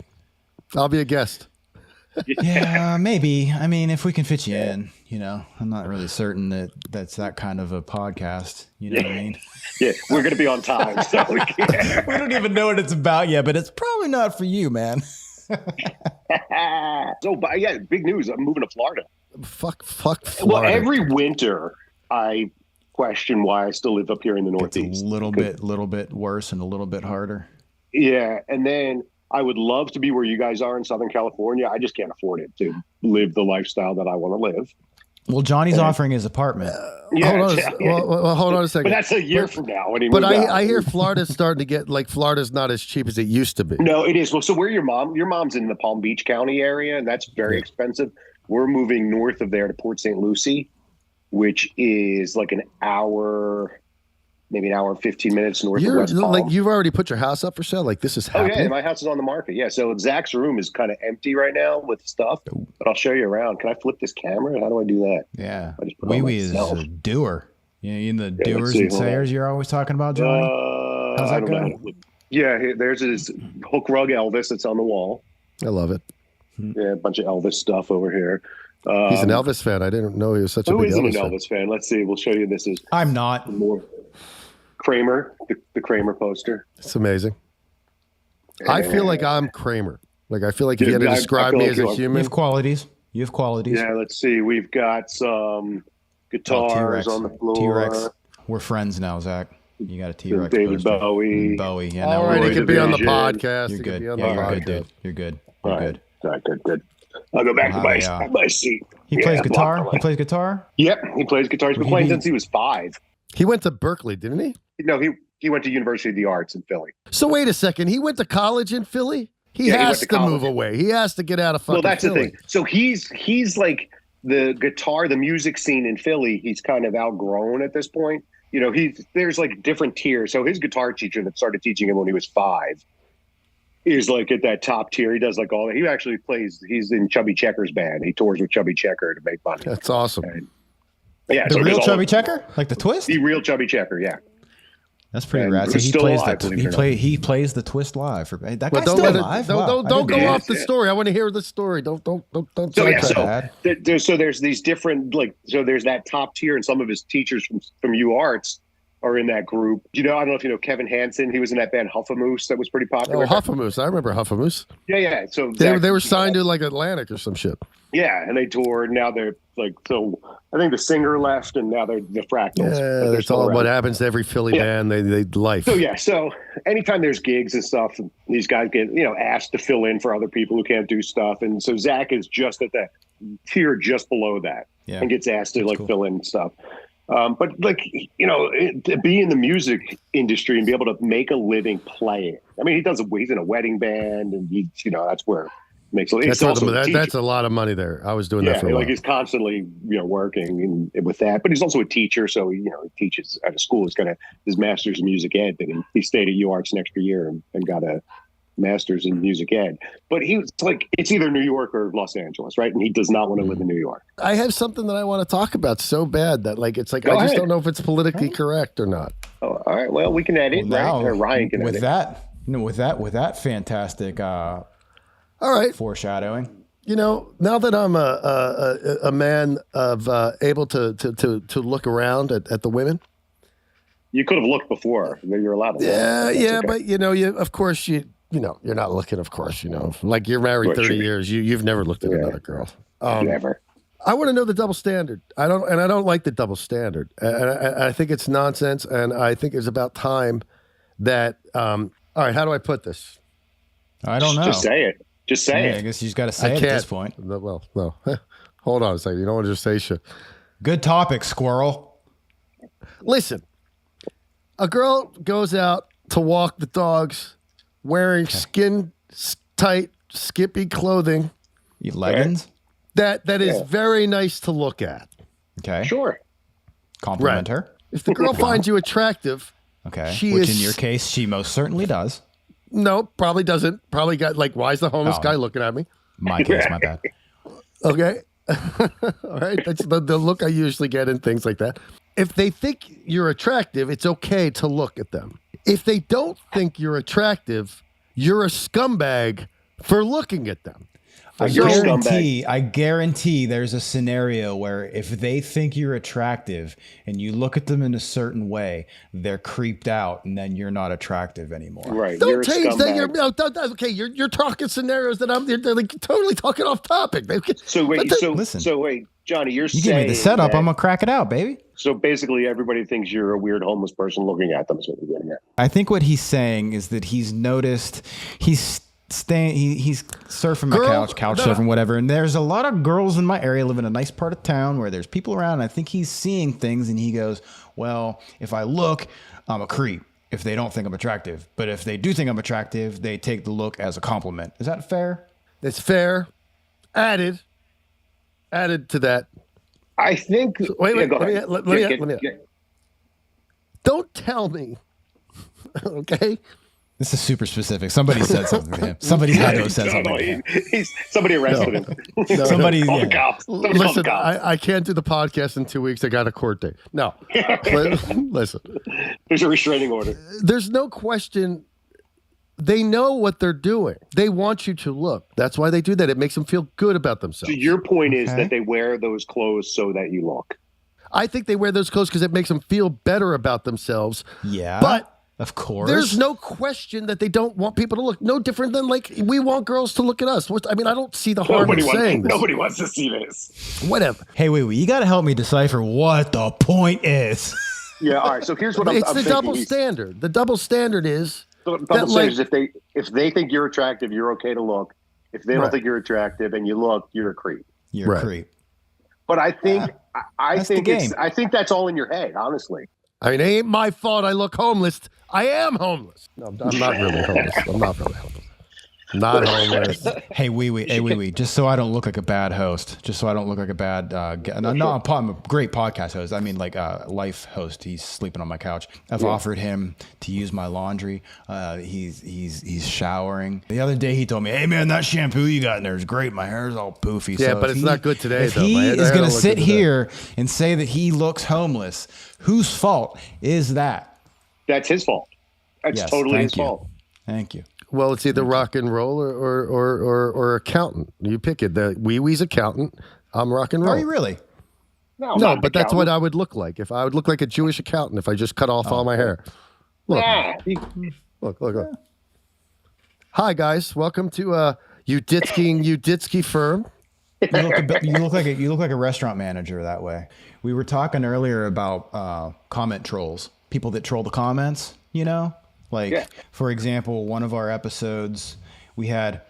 I'll be a guest. Yeah, maybe. I mean, if we can fit you in, you know, I'm not really certain that's that kind of a podcast. You know what I mean? Yeah, we're going to be on time. So we don't even know what it's about yet, but it's probably not for you, man. But yeah, big news. I'm moving to Florida. Fuck Florida. Well, every winter I question why I still live up here in the Northeast. It's a little bit worse and a little bit harder. Yeah, and then I would love to be where you guys are in Southern California. I just can't afford it to live the lifestyle that I want to live. Well, Johnny's offering his apartment. Hold on a second. But that's a year from now. But I hear Florida's starting to get like Florida's not as cheap as it used to be. No, it is. Well, so where your mom's in the Palm Beach County area, and that's very expensive. We're moving north of there to Port St. Lucie, which is like an hour, maybe an hour and 15 minutes north of West Palm. Like you've already put your house up for sale. Like this is happening. Oh yeah, my house is on the market. Yeah, so Zach's room is kind of empty right now with stuff, but I'll show you around. Can I flip this camera? How do I do that? Yeah, Wee Wee is a doer. Yeah, in the doers and sayers you're always talking about, Johnny. How's that going? Yeah, there's his hook rug Elvis that's on the wall. I love it. Yeah, a bunch of Elvis stuff over here. He's an Elvis fan. I didn't know he was such a big Elvis fan. Let's see. We'll show you. This is. I'm not. More Kramer, the Kramer poster. It's amazing. I feel like I'm Kramer. Like I feel like if you had to describe me as a human. You have qualities. Yeah, let's see. We've got some guitars on the floor. T-Rex. We're friends now, Zach. You got a T-Rex. David Bowie. Yeah. All right, he could be on the podcast. You're good. You're good, dude. You're good. All right. Good. I'll go back to my seat. He plays guitar. He plays guitar. Yep, he plays guitar. He's been playing since he was 5. He went to Berkeley, didn't he? No, he went to University of the Arts in Philly. So wait a second. He went to college in Philly? He has to move away. He has to get out of fucking Philly. Well, that's the thing. So he's like the music scene in Philly. He's kind of outgrown at this point. You know, there's like different tiers. So his guitar teacher that started teaching him when he was 5 is like at that top tier. He does like all that. He actually he's in Chubby Checker's band. He tours with Chubby Checker to make money. That's awesome. And, yeah, the real Chubby Checker? Like the twist? The real Chubby Checker, yeah. That's pretty rad. So he plays the twist live. That guy's still alive. Don't go off the story. I want to hear the story. Don't. So there's these different there's that top tier, and some of his teachers from UArts are in that group. I don't know if you know Kevin Hansen. He was in that band Huffamoose that was pretty popular. Oh, Huffamoose. I remember Huffamoose. Yeah. So they were signed to like Atlantic or some shit. Yeah, and they toured. Now they're so I think the singer left, and now they're the Fractals. Yeah, that's all what happens to every Philly band. They life. So anytime there's gigs and stuff, these guys get asked to fill in for other people who can't do stuff, and so Zach is just at that tier just below that, and gets asked to fill in stuff. But to be in the music industry and be able to make a living playing. I mean, he's in a wedding band, and that's where. That's a lot of money there. I was doing that for a while. He's constantly working with that, but he's also a teacher, so he teaches at a school. He's got his master's in music ed, and he stayed at UArts an extra year and got a master's in music ed. But he was it's either New York or Los Angeles, right? And he does not want to live in New York. I have something that I want to talk about so bad that I just don't know if it's politically correct or not. Oh, all right. Well, we can edit, right? Or Ryan can edit. With that fantastic. All right. Foreshadowing. Now that I'm a man of able to look around at the women. You could have looked before. You're allowed to. Yeah, okay. But you of course you're not looking. Of course, like you're married 30 years. You've never looked at another girl. Never. I want to know the double standard. I don't like the double standard. I think it's nonsense, and I think it's about time that. All right, how do I put this? I don't know. Just say it. Just say it. I guess you just got to say it at this point. Well, no. Hold on a second. You don't want to just say shit. Good topic, squirrel. Listen, a girl goes out to walk the dogs wearing skin-tight, skippy clothing. Leggings? That is very nice to look at. Okay. Sure. Compliment her. If the girl finds you attractive, which in your case, she most certainly does. No, probably doesn't. Probably got why is the homeless guy looking at me? My case, my bad. Okay. All right. That's the look I usually get in things like that. If they think you're attractive, it's okay to look at them. If they don't think you're attractive, you're a scumbag for looking at them. I guarantee there's a scenario where if they think you're attractive and you look at them in a certain way, they're creeped out and then you're not attractive anymore. Right. Don't change that. Okay, you're talking scenarios that I'm totally talking off topic. So wait, listen. So wait, Johnny, you give me the setup. I'm gonna crack it out, baby. So basically, everybody thinks you're a weird homeless person looking at them. Is what you're getting at. I think what he's saying is that he's noticed he's surfing my couch surfing, whatever. And there's a lot of girls in my area live in a nice part of town where there's people around. And I think he's seeing things and he goes, well, if I look, I'm a creep if they don't think I'm attractive. But if they do think I'm attractive, they take the look as a compliment. Is that fair? It's fair. Added to that. I think. Wait. Go ahead. Let me. Don't tell me. Okay. This is super specific. Somebody said something to him. Somebody had to have said something. Somebody arrested him. Somebody. Call the cops. Listen, I can't do the podcast in 2 weeks. I got a court date. No. Listen. There's a restraining order. There's no question. They know what they're doing. They want you to look. That's why they do that. It makes them feel good about themselves. So your point is that they wear those clothes so that you look. I think they wear those clothes because it makes them feel better about themselves. Yeah. But of course. There's no question that they don't want people to look. No different than we want girls to look at us. I don't see the harm in saying this. Nobody wants to see this. Whatever. Hey, wait. You got to help me decipher what the point is. Yeah. All right. So here's what I'm thinking. It's the double standard. The double standard is. The double standard is if they think you're attractive, you're okay to look. If they don't think you're attractive and you look, you're a creep. You're a creep. But I think I think that's all in your head, honestly. I mean, it ain't my fault I look homeless. I am homeless. No, I'm not really homeless. I'm not really homeless. Not homeless. Hey, wee. Just so I don't look like a bad host. Just so I don't look like a bad. I'm a great podcast host. I mean, like a life host. He's sleeping on my couch. I've offered him to use my laundry. He's showering. The other day he told me, "Hey man, that shampoo you got in there is great. My hair's all poofy." Yeah, so but it's not good today. If though. he My is hair going to don't look sit good today. here and say that he looks homeless, whose fault is that? That's his fault. That's Yes, totally thank his you. fault. Thank you. Well, it's either rock and roll or accountant. You pick it. The Wee-wee's accountant. I'm rock and roll. Are you really? No, No, not but that's accountant. what I would look like. If I would look like a Jewish accountant if I just cut off all my hair. Look, look. Hi, guys. Welcome to Uditsky firm. You look like a restaurant manager that way. We were talking earlier about comment trolls, people that troll the comments. You know, like for example, one of our episodes we had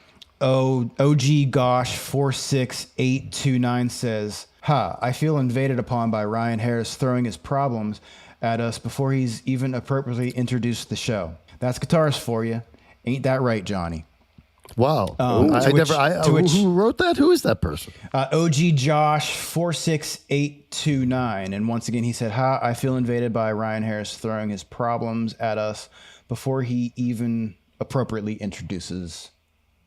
OG Gosh 46829 says, "Ha! I feel invaded upon by Ryan Harris throwing his problems at us before he's even appropriately introduced the show. That's guitars for you. Ain't that right, Johnny?" Wow. which- Who wrote that? Who is that person? OG Josh 46829, and once again he said, "Ha! I feel invaded by Ryan Harris throwing his problems at us before he even appropriately introduces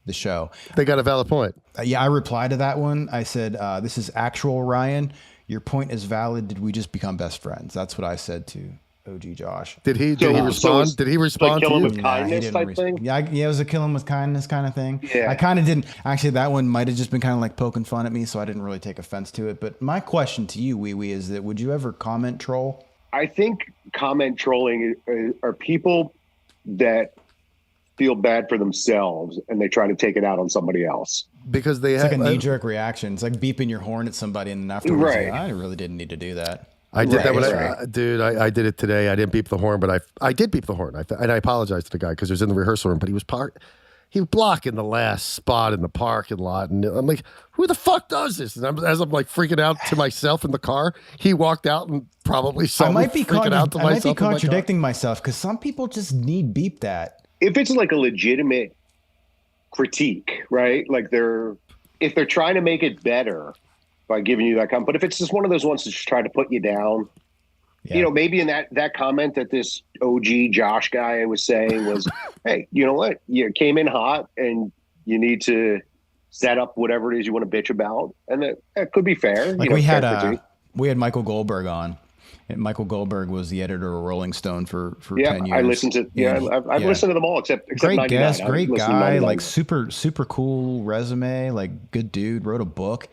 the show." They got a valid point. Yeah, I replied to that one. I said, "This is actual Ryan. Your point is valid. Did we just become best friends?" That's what I said to OG Josh. Did he So respond? it's Did he respond like to kill him you? with kindness he type didn't thing? Yeah, it was a kill him with kindness kind of thing. Yeah. I kind of didn't. Actually, that one might have just been kind of like poking fun at me, so I didn't really take offense to it. But my question to you, Wee Wee, is that would you ever comment troll? I think comment trolling are people that feel bad for themselves and they try to take it out on somebody else. Because they It's have like a knee-jerk reaction. It's like beeping your horn at somebody, and then afterwards, Right. I really didn't need to do that. I did that when Right. dude. I did it today. I didn't beep the horn, but I did beep the horn. And I apologized to the guy because he was in the rehearsal room, but he was blocking the last spot in the parking lot, and I'm like, who the fuck does this? And as I'm like freaking out to myself in the car, he walked out and probably saw I me might be freaking out to myself. in my car. contradicting myself because some people just need beeped at. If it's like a legitimate critique, right? Like if they're trying to make it better by giving you that comment, but if it's just one of those ones that's just trying to put you down, Yeah. you know, maybe in that comment that this OG Josh guy was saying was, hey, you know what? You came in hot and you need to set up whatever it is you want to bitch about. And that could be fair. Like you know, we fair had critique. Michael Goldberg on. And Michael Goldberg was the editor of Rolling Stone for 10 years. I listened to I've listened to them all except Great 99. guest, I great listened to guy, 99. like super cool resume, like good dude. Wrote a book.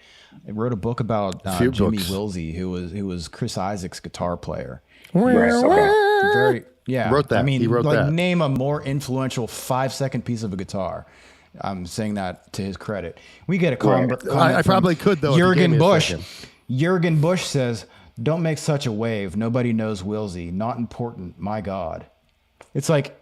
Wrote a book about Few Jimmy books. Wilsey, who was Chris Isaac's guitar player. Right, okay. Very Wrote that. I mean, He wrote like that. name a more influential 5-second piece of a guitar. I'm saying that to his credit. We get a comment. I probably could, though, if you gave Jurgen me a Bush. second. Jurgen Bush says, "Don't make such a wave. Nobody knows Wilsey. Not important. My God." It's like,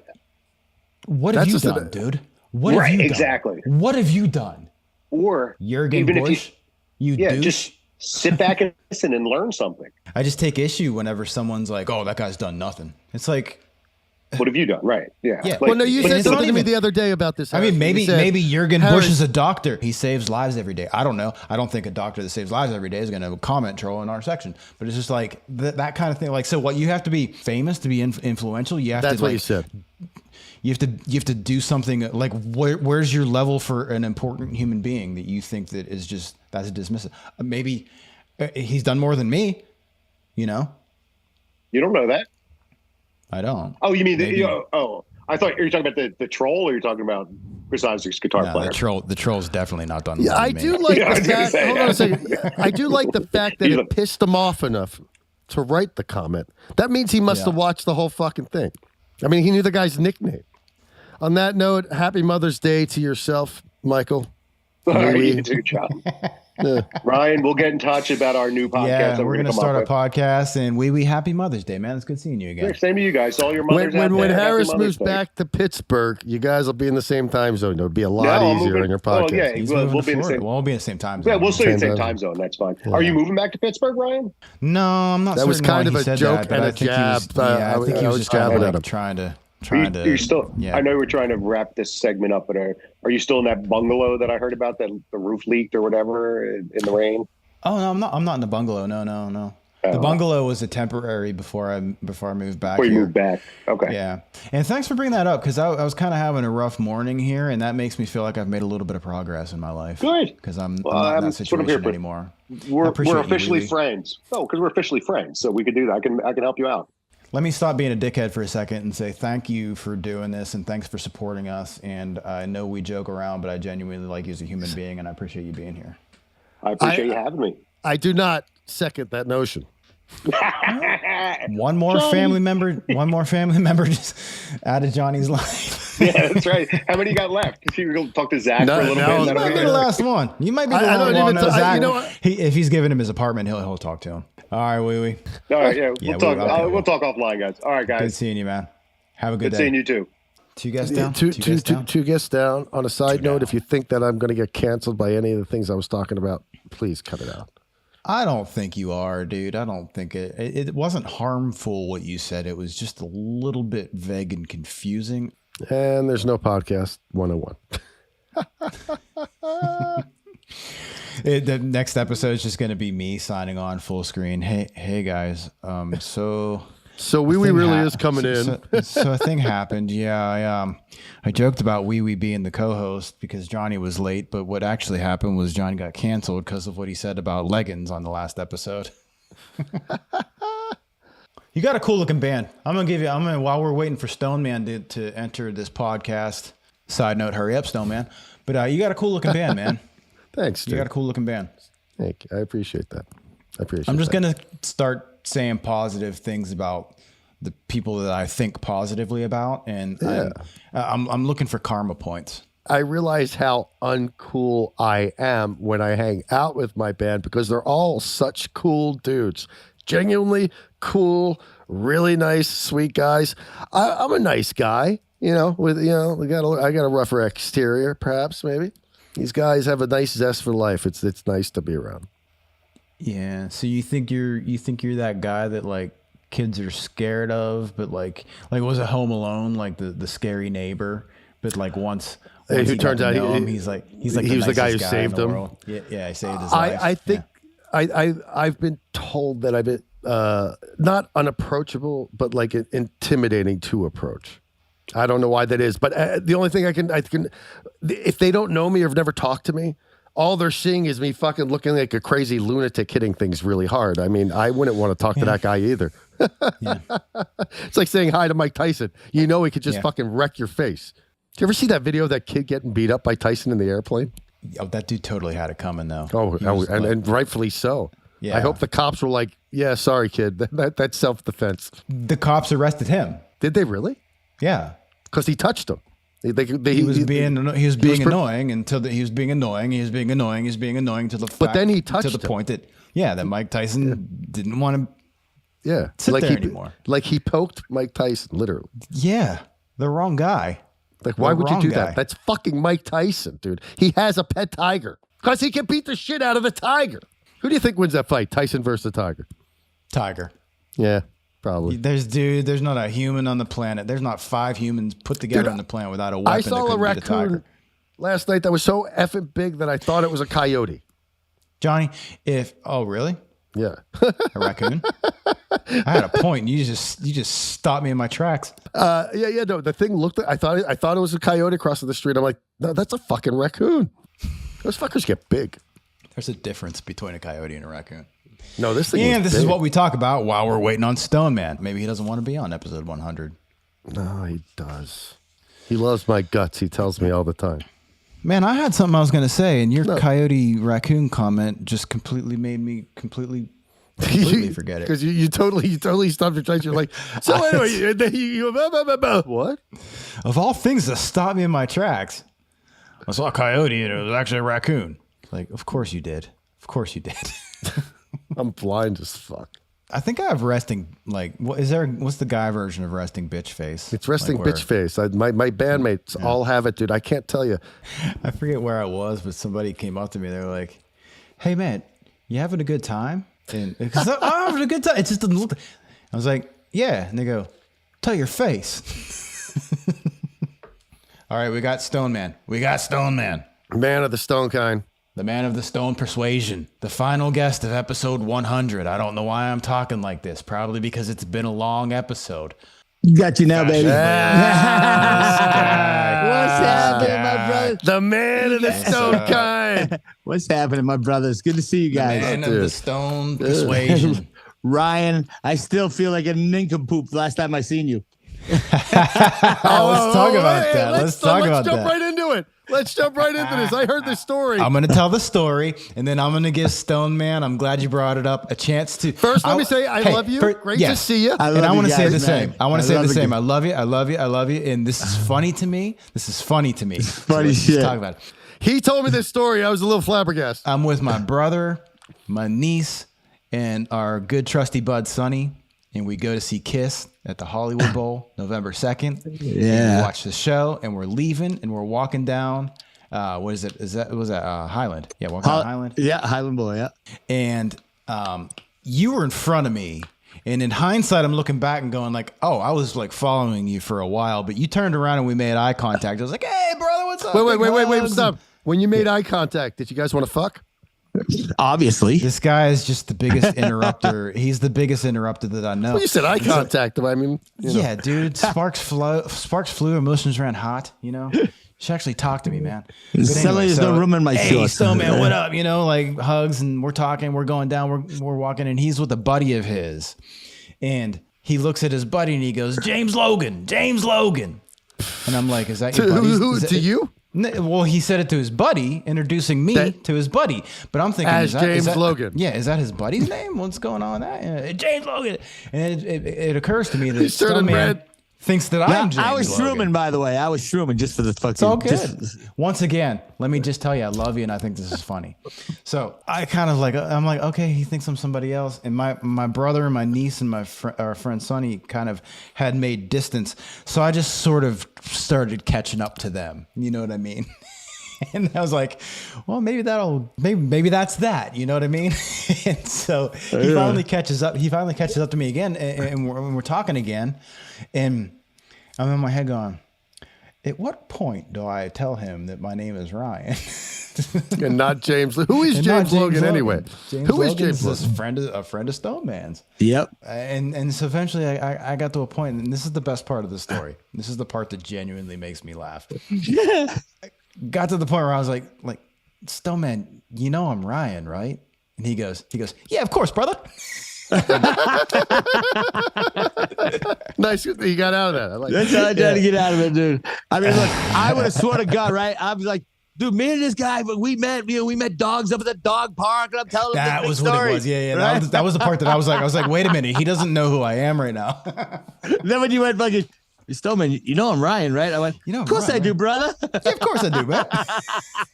what have That's you just done, dude? What have Right, you done? exactly. What have you done? Or Jurgen even Bush? You douche. just sit back and listen and learn something. I just take issue whenever someone's like, "Oh, that guy's done nothing." It's like, What have you done? Right. Yeah. Yeah. Like, Well, no, you But said it's not something to me even- the other day about this. I mean, Harris. You said, maybe Jurgen Harris- Bush is a doctor. He saves lives every day. I don't know. I don't think a doctor that saves lives every day is going to comment troll in our section. But it's just like that kind of thing. Like, so what? You have to be famous to be influential. You have That's to what like, you said. You have to do something like where's your level for an important human being that you think that is just that's dismissive? Maybe he's done more than me. You know, You don't know that. I don't. Oh, you mean Maybe. I thought you were talking about the troll, or you're talking about Chris Isaac's guitar No, player. the troll's definitely not done. Yeah, more I than me. do like Yeah, I the was gonna fact. say, Hold on a second. I do like the fact that He's it pissed him off enough to write the comment. That means he must have watched the whole fucking thing. I mean, he knew the guy's nickname. On that note, happy Mother's Day to yourself, Michael. All right, Louis. you too, John. Ryan, we'll get in touch about our new podcast. Yeah, that we're gonna gonna come start a up podcast, and we happy Mother's Day, man. It's good seeing you with. again. Yeah, same to you guys. All your mothers out When there, happy Harris Mother's moves Day. back to Pittsburgh, you guys will be in the same time zone. It'll be a No, lot I'm easier moving- on your oh, podcast. yeah. He's We'll moving to be in the Florida. same- We'll be in the same time zone. Yeah, we'll stay in the Same same time. time zone. That's fine. Are you moving back to Pittsburgh, Ryan? No, I'm not. That was certain why kind of he a said joke that, but and I a think jab. He was, yeah, I think he I was was just kind jabbing of at him. like trying to. trying to. You're still. Yeah. I know we're trying to wrap this segment up, but are you still in that bungalow that I heard about that the roof leaked or whatever in the rain? Oh no, I'm not. I'm not in the bungalow. No. The bungalow was a temporary before I moved back. Before you here. moved back, okay. Yeah, and thanks for bringing that up because I was kind of having a rough morning here, and that makes me feel like I've made a little bit of progress in my life. Good, because I'm not in that situation anymore. We're officially friends. No, because we're officially friends, so we could do that. I can help you out. Let me stop being a dickhead for a second and say thank you for doing this and thanks for supporting us. And I know we joke around, but I genuinely like you as a human being, and I appreciate you being here. I appreciate you having me. I do not second that notion. One more family member just added Johnny's life. Yeah, that's right. How many you got left? You go talk to Zach for a little bit. You might be the last one. You might be the last one. Zach, you know what? If he's giving him his apartment, he'll talk to him. All right, wee. All right, yeah, we'll talk offline, guys. All right, guys. Good seeing you, man. Have a good day. Good seeing you too. Two guests down. Two guests down. On a side note, if you think that I'm going to get canceled by any of the things I was talking about, please cut it out. I don't think you are, dude. I don't think it wasn't harmful what you said. It was just a little bit vague and confusing. And there's no podcast 101. The next episode is just going to be me signing on full screen. Hey guys. So Wee Wee really is coming in. So a thing happened. Yeah, I joked about Wee Wee being the co-host because Johnny was late, but what actually happened was Johnny got canceled because of what he said about leggings on the last episode. You got a cool looking band. While we're waiting for Stone Man to enter this podcast. Side note, hurry up, Stone Man. But you got a cool looking band, man. Thanks, dude. You got a cool looking band. Thank you. I appreciate that. I'm just going to start saying positive things about the people that I think positively about. And I'm looking for karma points. I realize how uncool I am when I hang out with my band because they're all such cool dudes. Genuinely cool, really nice, sweet guys. I'm a nice guy, I got a rougher exterior, perhaps, maybe. These guys have a nice zest for life. It's nice to be around. Yeah. So you think you're that guy that like kids are scared of, but like was it Home Alone, like the scary neighbor, but like once who turns out he's the guy who saved him. World. Yeah, I saved his life. I think I've been told that I've been not unapproachable, but like intimidating to approach. I don't know why that is, but the only thing I can, if they don't know me or have never talked to me, all they're seeing is me fucking looking like a crazy lunatic hitting things really hard. I mean, I wouldn't want to talk to that guy either. It's like saying hi to Mike Tyson. You know he could just fucking wreck your face. Did you ever see that video of that kid getting beat up by Tyson in the airplane? Oh, that dude totally had it coming though. And rightfully so. Yeah. I hope the cops were like, yeah, sorry, kid. That's self-defense. The cops arrested him. Did they really? Yeah. Because he touched him. He was being annoying until he was being annoying to the point that Mike Tyson didn't want to sit there anymore. Like he poked Mike Tyson, literally. Yeah, the wrong guy. Like, why would you do that? That's fucking Mike Tyson, dude. He has a pet tiger because he can beat the shit out of the tiger. Who do you think wins that fight? Tyson versus the tiger? Tiger. Yeah. Probably. There's not a human on the planet. There's not 5 humans put together on the planet without a weapon. I saw a raccoon last night that was so effing big that I thought it was a coyote. Johnny, oh really? Yeah. A raccoon? I had a point. And you just stopped me in my tracks. No, the thing looked I thought it was a coyote crossing the street. I'm like, no, that's a fucking raccoon. Those fuckers get big. There's a difference between a coyote and a raccoon. No, this thing. And this is what we talk about while we're waiting on Stone Man. Maybe he doesn't want to be on episode 100. No, he does. He loves my guts. He tells me all the time. Man, I had something I was going to say, and your coyote raccoon comment just completely made me completely forget it. Because you totally stopped your tracks. You're like, so anyway, what? Of all things that stopped me in my tracks, I saw a coyote and it was actually a raccoon. Like, of course you did. Of course you did. I'm blind as fuck. I think I have resting, what's the guy version of resting bitch face? It's resting bitch face. My bandmates all have it, dude. I can't tell you. I forget where I was, but somebody came up to me. They were like, hey, man, you having a good time? And because I'm having a good time. It just doesn't look. I was like, yeah. And they go, tell your face. All right, we got Stone Man. Man of the stone kind. The man of the stone persuasion. The final guest of episode 100. I don't know why I'm talking like this. Probably because it's been a long episode. Got you now, baby. Yeah. What's happening, my brother? The man of the stone kind. What's happening, my brothers? Good to see you guys. Man of the stone persuasion. Ryan, I still feel like a nincompoop last time I seen you. Let's talk about that. Let's talk about jump that. right into it. Let's jump right into this. I heard this story. I'm going to tell the story, and then I'm going to give Stone Man, I'm glad you brought it up, a chance to... First, let me say I love you. Great to see you. And I want to say the same. I want to say the same. You. I love you. I love you. I love you. And this is funny to me. Funny So shit. let's talk about it. He told me this story. I was a little flabbergasted. I'm with my brother, my niece, and our good trusty bud, Sonny. And we go to see Kiss at the Hollywood Bowl, November 2nd. Yeah. And we watch the show, and we're leaving, and we're walking down. What is it? Was that Highland? Yeah, walking down Highland. Yeah, Highland Boy. Yeah. And you were in front of me. And in hindsight, I'm looking back and going like, oh, I was like following you for a while, but you turned around and we made eye contact. I was like, hey, brother, what's up? Wait, stop. When you made eye contact, did you guys want to fuck? Obviously. This guy is just the biggest interrupter. He's the biggest interrupter that I know. Well, you said eye contact. I mean, yeah, dude. Sparks flew. Emotions ran hot. You know, she actually talked to me, man. Suddenly there's no room in my hey, shorts. Stone Man, what up? You know, like hugs, and we're talking. We're going down. We're walking, and he's with a buddy of his, and he looks at his buddy and he goes, James Logan. And I'm like, is that your buddy? To you? Well, he said it to his buddy, introducing me to his buddy. But I'm thinking, as James Logan. Yeah, is that his buddy's name? What's going on with that? Yeah, James Logan. And it occurs to me that Stone Man thinks that I'm James I was Logan. shrooming, by the way. I was shrooming just for the fucking. It's all good. Once again, let me just tell you, I love you, and I think this is funny. So I kind of like, I'm like, okay, he thinks I'm somebody else. And my brother and my niece and our friend Sonny kind of had made distance. So I just sort of started catching up to them. You know what I mean? And I was like, well, maybe that's that. You know what I mean? And so he finally catches up. He finally catches up to me again, and we're talking again. And I'm in my head going, at what point do I tell him that my name is Ryan? And not James. Who is James Logan anyway? Who is James Logan? A friend of Stone Man's. Yep. And so eventually I got to a point, and this is the best part of the story. This is the part that genuinely makes me laugh. I got to the point where I was like, Stone Man, you know I'm Ryan, right? And he goes, yeah, of course, brother. Nice. You got out of that. I like That's how I tried to get out of it, dude. I mean, look, I would have sworn to God, right? I was like, dude, me and this guy, we met dogs up at the dog park, and I'm telling him that this was story, what it was. Yeah. right? That was the part that I was like, wait a minute, he doesn't know who I am right now. Then when you went fucking, Stillman, you know I'm Ryan, right? I went, of course I do, brother. Yeah, of course I do, man.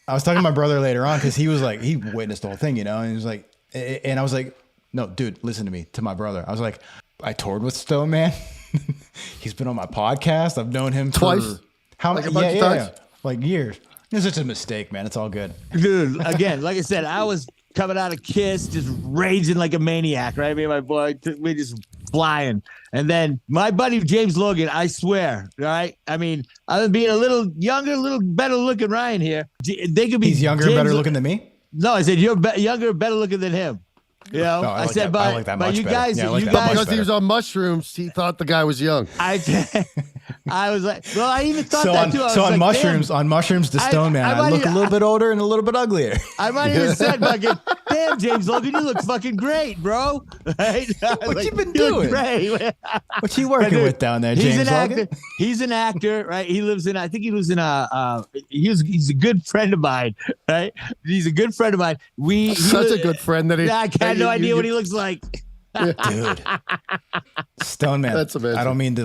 I was talking to my brother later on because he was like, he witnessed the whole thing, you know, and he was like, and I was like, no, dude, listen to me, to my brother. I was like, I toured with Stone Man. He's been on my podcast. I've known him twice. For how many? Yeah, like years. It's just a mistake, man. It's all good, dude. Again, like I said, I was coming out of Kiss, just raging like a maniac, right? Me and my boy, we just flying. And then my buddy James Logan, I swear, right? I mean, other than being a little younger, a little better looking Ryan here, they could be. He's younger, better looking than me. No, I said you're younger, better looking than him. You know, no, I said, but you guys, because he was on mushrooms, he thought the guy was young. I was like, well, I even thought that too. On mushrooms, the Stone Man, I look a little bit older and a little bit uglier. I might even said, fucking, damn, James Logan, you look fucking great, bro. Right? What you been doing? What you working with down there, James Logan? He's an actor, right? He lives in, I think he lives in he's a good friend of mine, right? He's a good friend of mine. Such a good friend that he. I had no idea what he looks like. Dude, Stone Man. That's amazing. I don't mean to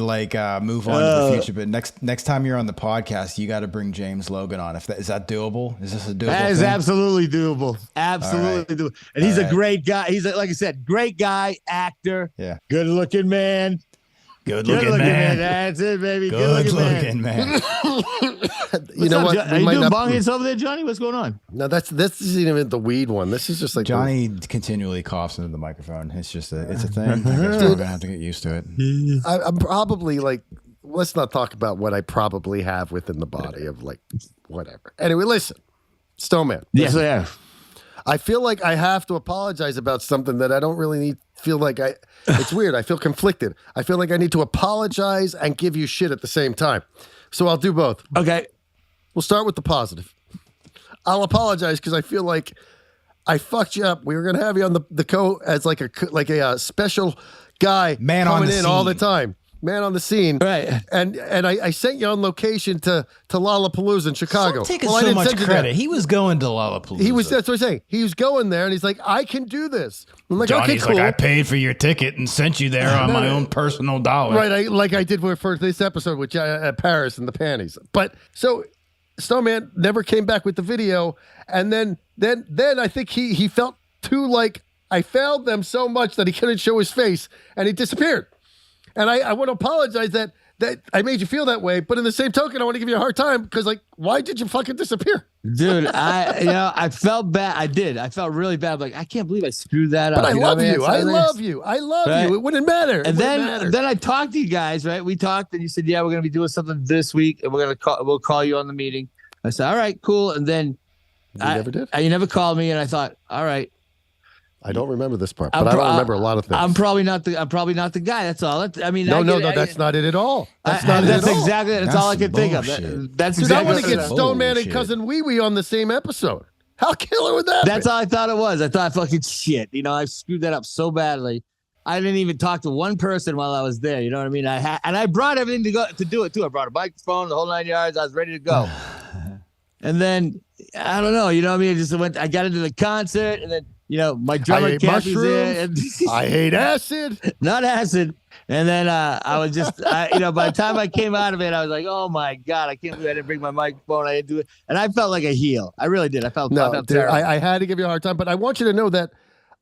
move on to the future, but next time you're on the podcast, you got to bring James Logan on. Is that doable? Is this a doable? That is thing? Absolutely doable. Absolutely doable. And he's a great guy. He's like I said, great guy, actor. Yeah, good looking man. Good looking man. That's it, baby. Good looking man. You know what? Are you doing bong hits over there, Johnny? What's going on? No, this isn't even the weed one. This is just like Johnny continually coughs into the microphone. It's just it's a thing. I guess we're gonna have to get used to it. I'm probably like let's not talk about what I probably have within the body of like whatever. Anyway, listen, Stoneman. Yes, I have. I feel like I have to apologize about something that I don't really feel like it's weird. I feel conflicted. I feel like I need to apologize and give you shit at the same time. So I'll do both. Okay. We'll start with the positive. I'll apologize because I feel like I fucked you up. We were going to have you on the as like a special guy man coming on the in scene. all the time. Man on the scene. Right. And I sent you on location to Lollapalooza in Chicago. Stop taking I so didn't much send you credit. there. He was going to Lollapalooza. That's what I'm saying. He was going there and he's like, I can do this. I'm like, Johnny's okay, cool. like, I paid for your ticket and sent you there on my own personal dollar. Right, like I did for this episode with Paris and the panties. But so Snowman never came back with the video, and then I think he felt too like I failed them so much that he couldn't show his face, and he disappeared. And I want to apologize that I made you feel that way, but in the same token, I want to give you a hard time because like, why did you fucking disappear? Dude, I felt bad. I did. I felt really bad. Like, I can't believe I screwed that up. But I love you. I love Right. you. It wouldn't matter. And then I talked to you guys, right? We talked and you said, yeah, we're going to be doing something this week and we'll call you on the meeting. I said, all right, cool. And then never did. You never called me. And I thought, all right. I don't remember this part, but I don't remember a lot of things. I'm probably not the guy. That's all. No, that's not it at all. That's all I can think of. That's Dude, exactly. I want to get Stone Man and Cousin Wee Wee on the same episode. How killer would that That's be? all I thought it was. I thought fucking shit. I screwed that up so badly. I didn't even talk to one person while I was there. You know what I mean? I brought everything to do it too. I brought a microphone, the whole 9 yards. I was ready to go. And then I don't know. You know what I mean? I got into the concert, and then my drummer Kathy's there. I hate acid. Not acid. And then I was just, by the time I came out of it, I was like, oh my God, I can't believe I didn't bring my microphone. I didn't do it. And I felt like a heel. I really did. I felt terrible. I had to give you a hard time, but I want you to know that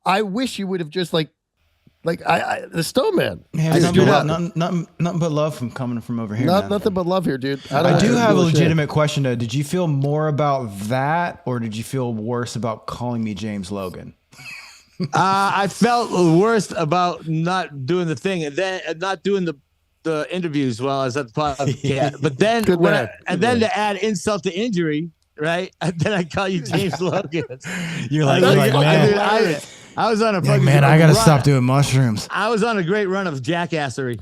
I wish you would have just the Stone Man. Yeah, nothing but love from coming from over here. Nothing but love here, dude. I do have a legitimate question though. Did you feel more about that, or did you feel worse about calling me James Logan? I felt worse about not doing the thing and then not doing the interviews while I was at the podcast. But then to add insult to injury, right? And then I call you James Logan. You're like, man. I was on a fucking man. I gotta stop doing mushrooms. I was on a great run of jackassery.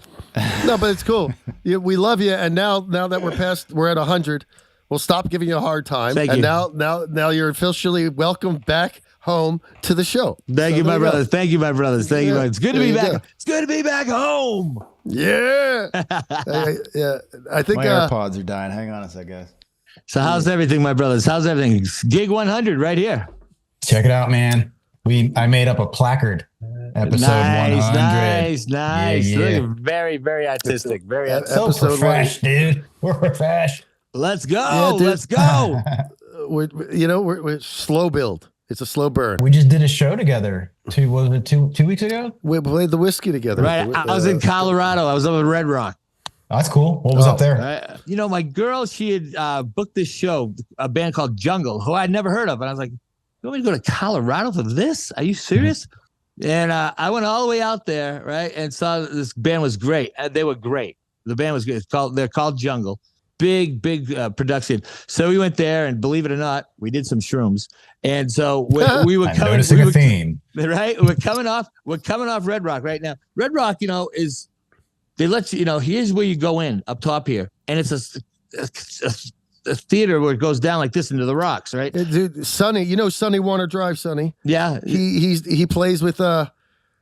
No, but it's cool. We love you, and now that we're at 100, we'll stop giving you a hard time. Thank you. Now you're officially welcome back home to the show. Thank you, my brothers. Thank you, my brothers. Thank you. It's good to be back. It's good to be back home. Yeah. Yeah. I think my AirPods are dying. Hang on a sec, guys. So how's everything, my brothers? How's everything? Gig 100 right here. Check it out, man. I made up a placard. Episode 100. Nice. Yeah. Very, very artistic. Very so fresh, dude. We're fresh. Let's go. Yeah, let's go. we're slow build. It's a slow burn. We just did a show together. Two weeks ago? We played the whiskey together. Right. I was in Colorado. I was up in Red Rock. Oh, that's cool. What was up there? Right. My girl, she had booked this show, a band called Jungle, who I'd never heard of. And I was like, you want me to go to Colorado for this? Are you serious? And I went all the way out there, right, and saw that this band was great. They were great. The band was good. They're called Jungle. Big production. So we went there, and believe it or not, we did some shrooms. And so we were coming. Noticing a theme, right? We're coming off Red Rock right now. Red Rock, is they let you, here's where you go in up top here, and it's a theater where it goes down like this into the rocks, right? Dude, Sonny, Sonny Warner Drive, Sonny. Yeah, he plays with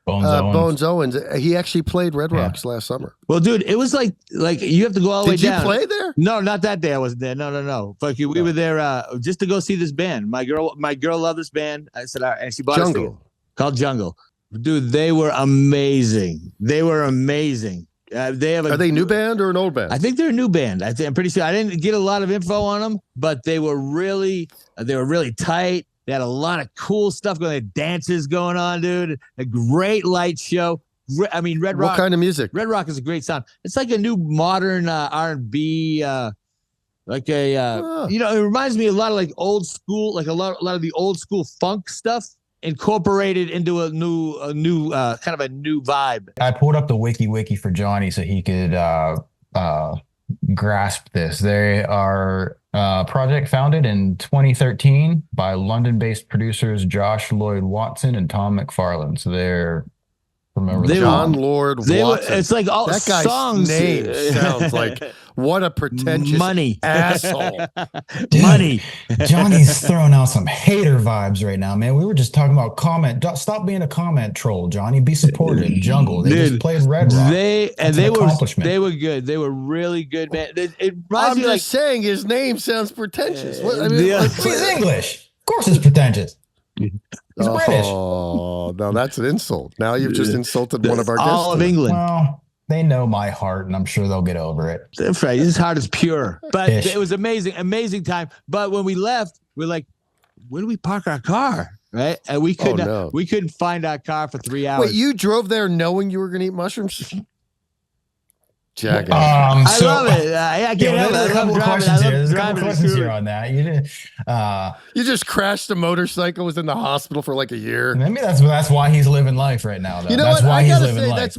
Bones Owens. He actually played Red Rocks last summer. Well, dude, it was like you have to go all the way down. Did you play there? No, not that day. I wasn't there. No. Fuck you. We were there just to go see this band. My girl loved this band. I said, and she bought Jungle. Called Jungle. Dude, they were amazing. Are they new band or an old band? I think they're a new band. I'm pretty sure. I didn't get a lot of info on them, but they were really tight. They had a lot of cool stuff going on. Dances going on, dude. A great light show. I mean, Red Rock. What kind of music? Red Rock is a great sound. It's like a new modern R&B, it reminds me a lot of like old school, like a lot of the old school funk stuff incorporated into a new kind of a new vibe. I pulled up the wiki for Johnny so he could grasp this. They are a project founded in 2013 by London-based producers Josh Lloyd Watson and Tom McFarlane. So they're John Lord Watson. It's like all that guy's songs. name sounds like what a pretentious asshole. Dude, Money. Johnny's throwing out some hater vibes right now, man. We were just talking about comment. Stop being a comment troll, Johnny. Be supported. Jungle. They just played Red Rock. They were good. They were really good, man. I'm just saying his name sounds pretentious. He's English. Of course, it's pretentious. He's British. Oh, no, that's an insult. Now you've just insulted one of our guests. All of England. Well, they know my heart, and I'm sure they'll get over it. That's right. His heart is pure. But it was amazing time. But when we left, we're like, where do we park our car? Right? And we couldn't find our car for 3 hours. Wait, you drove there knowing you were going to eat mushrooms? Jackass. I love it. I can't help it. There's a couple of questions here. There's a couple of questions here on that. You just crashed a motorcycle, was in the hospital for like a year. Maybe that's why he's living life right now, though. You know that's what? why he's living life.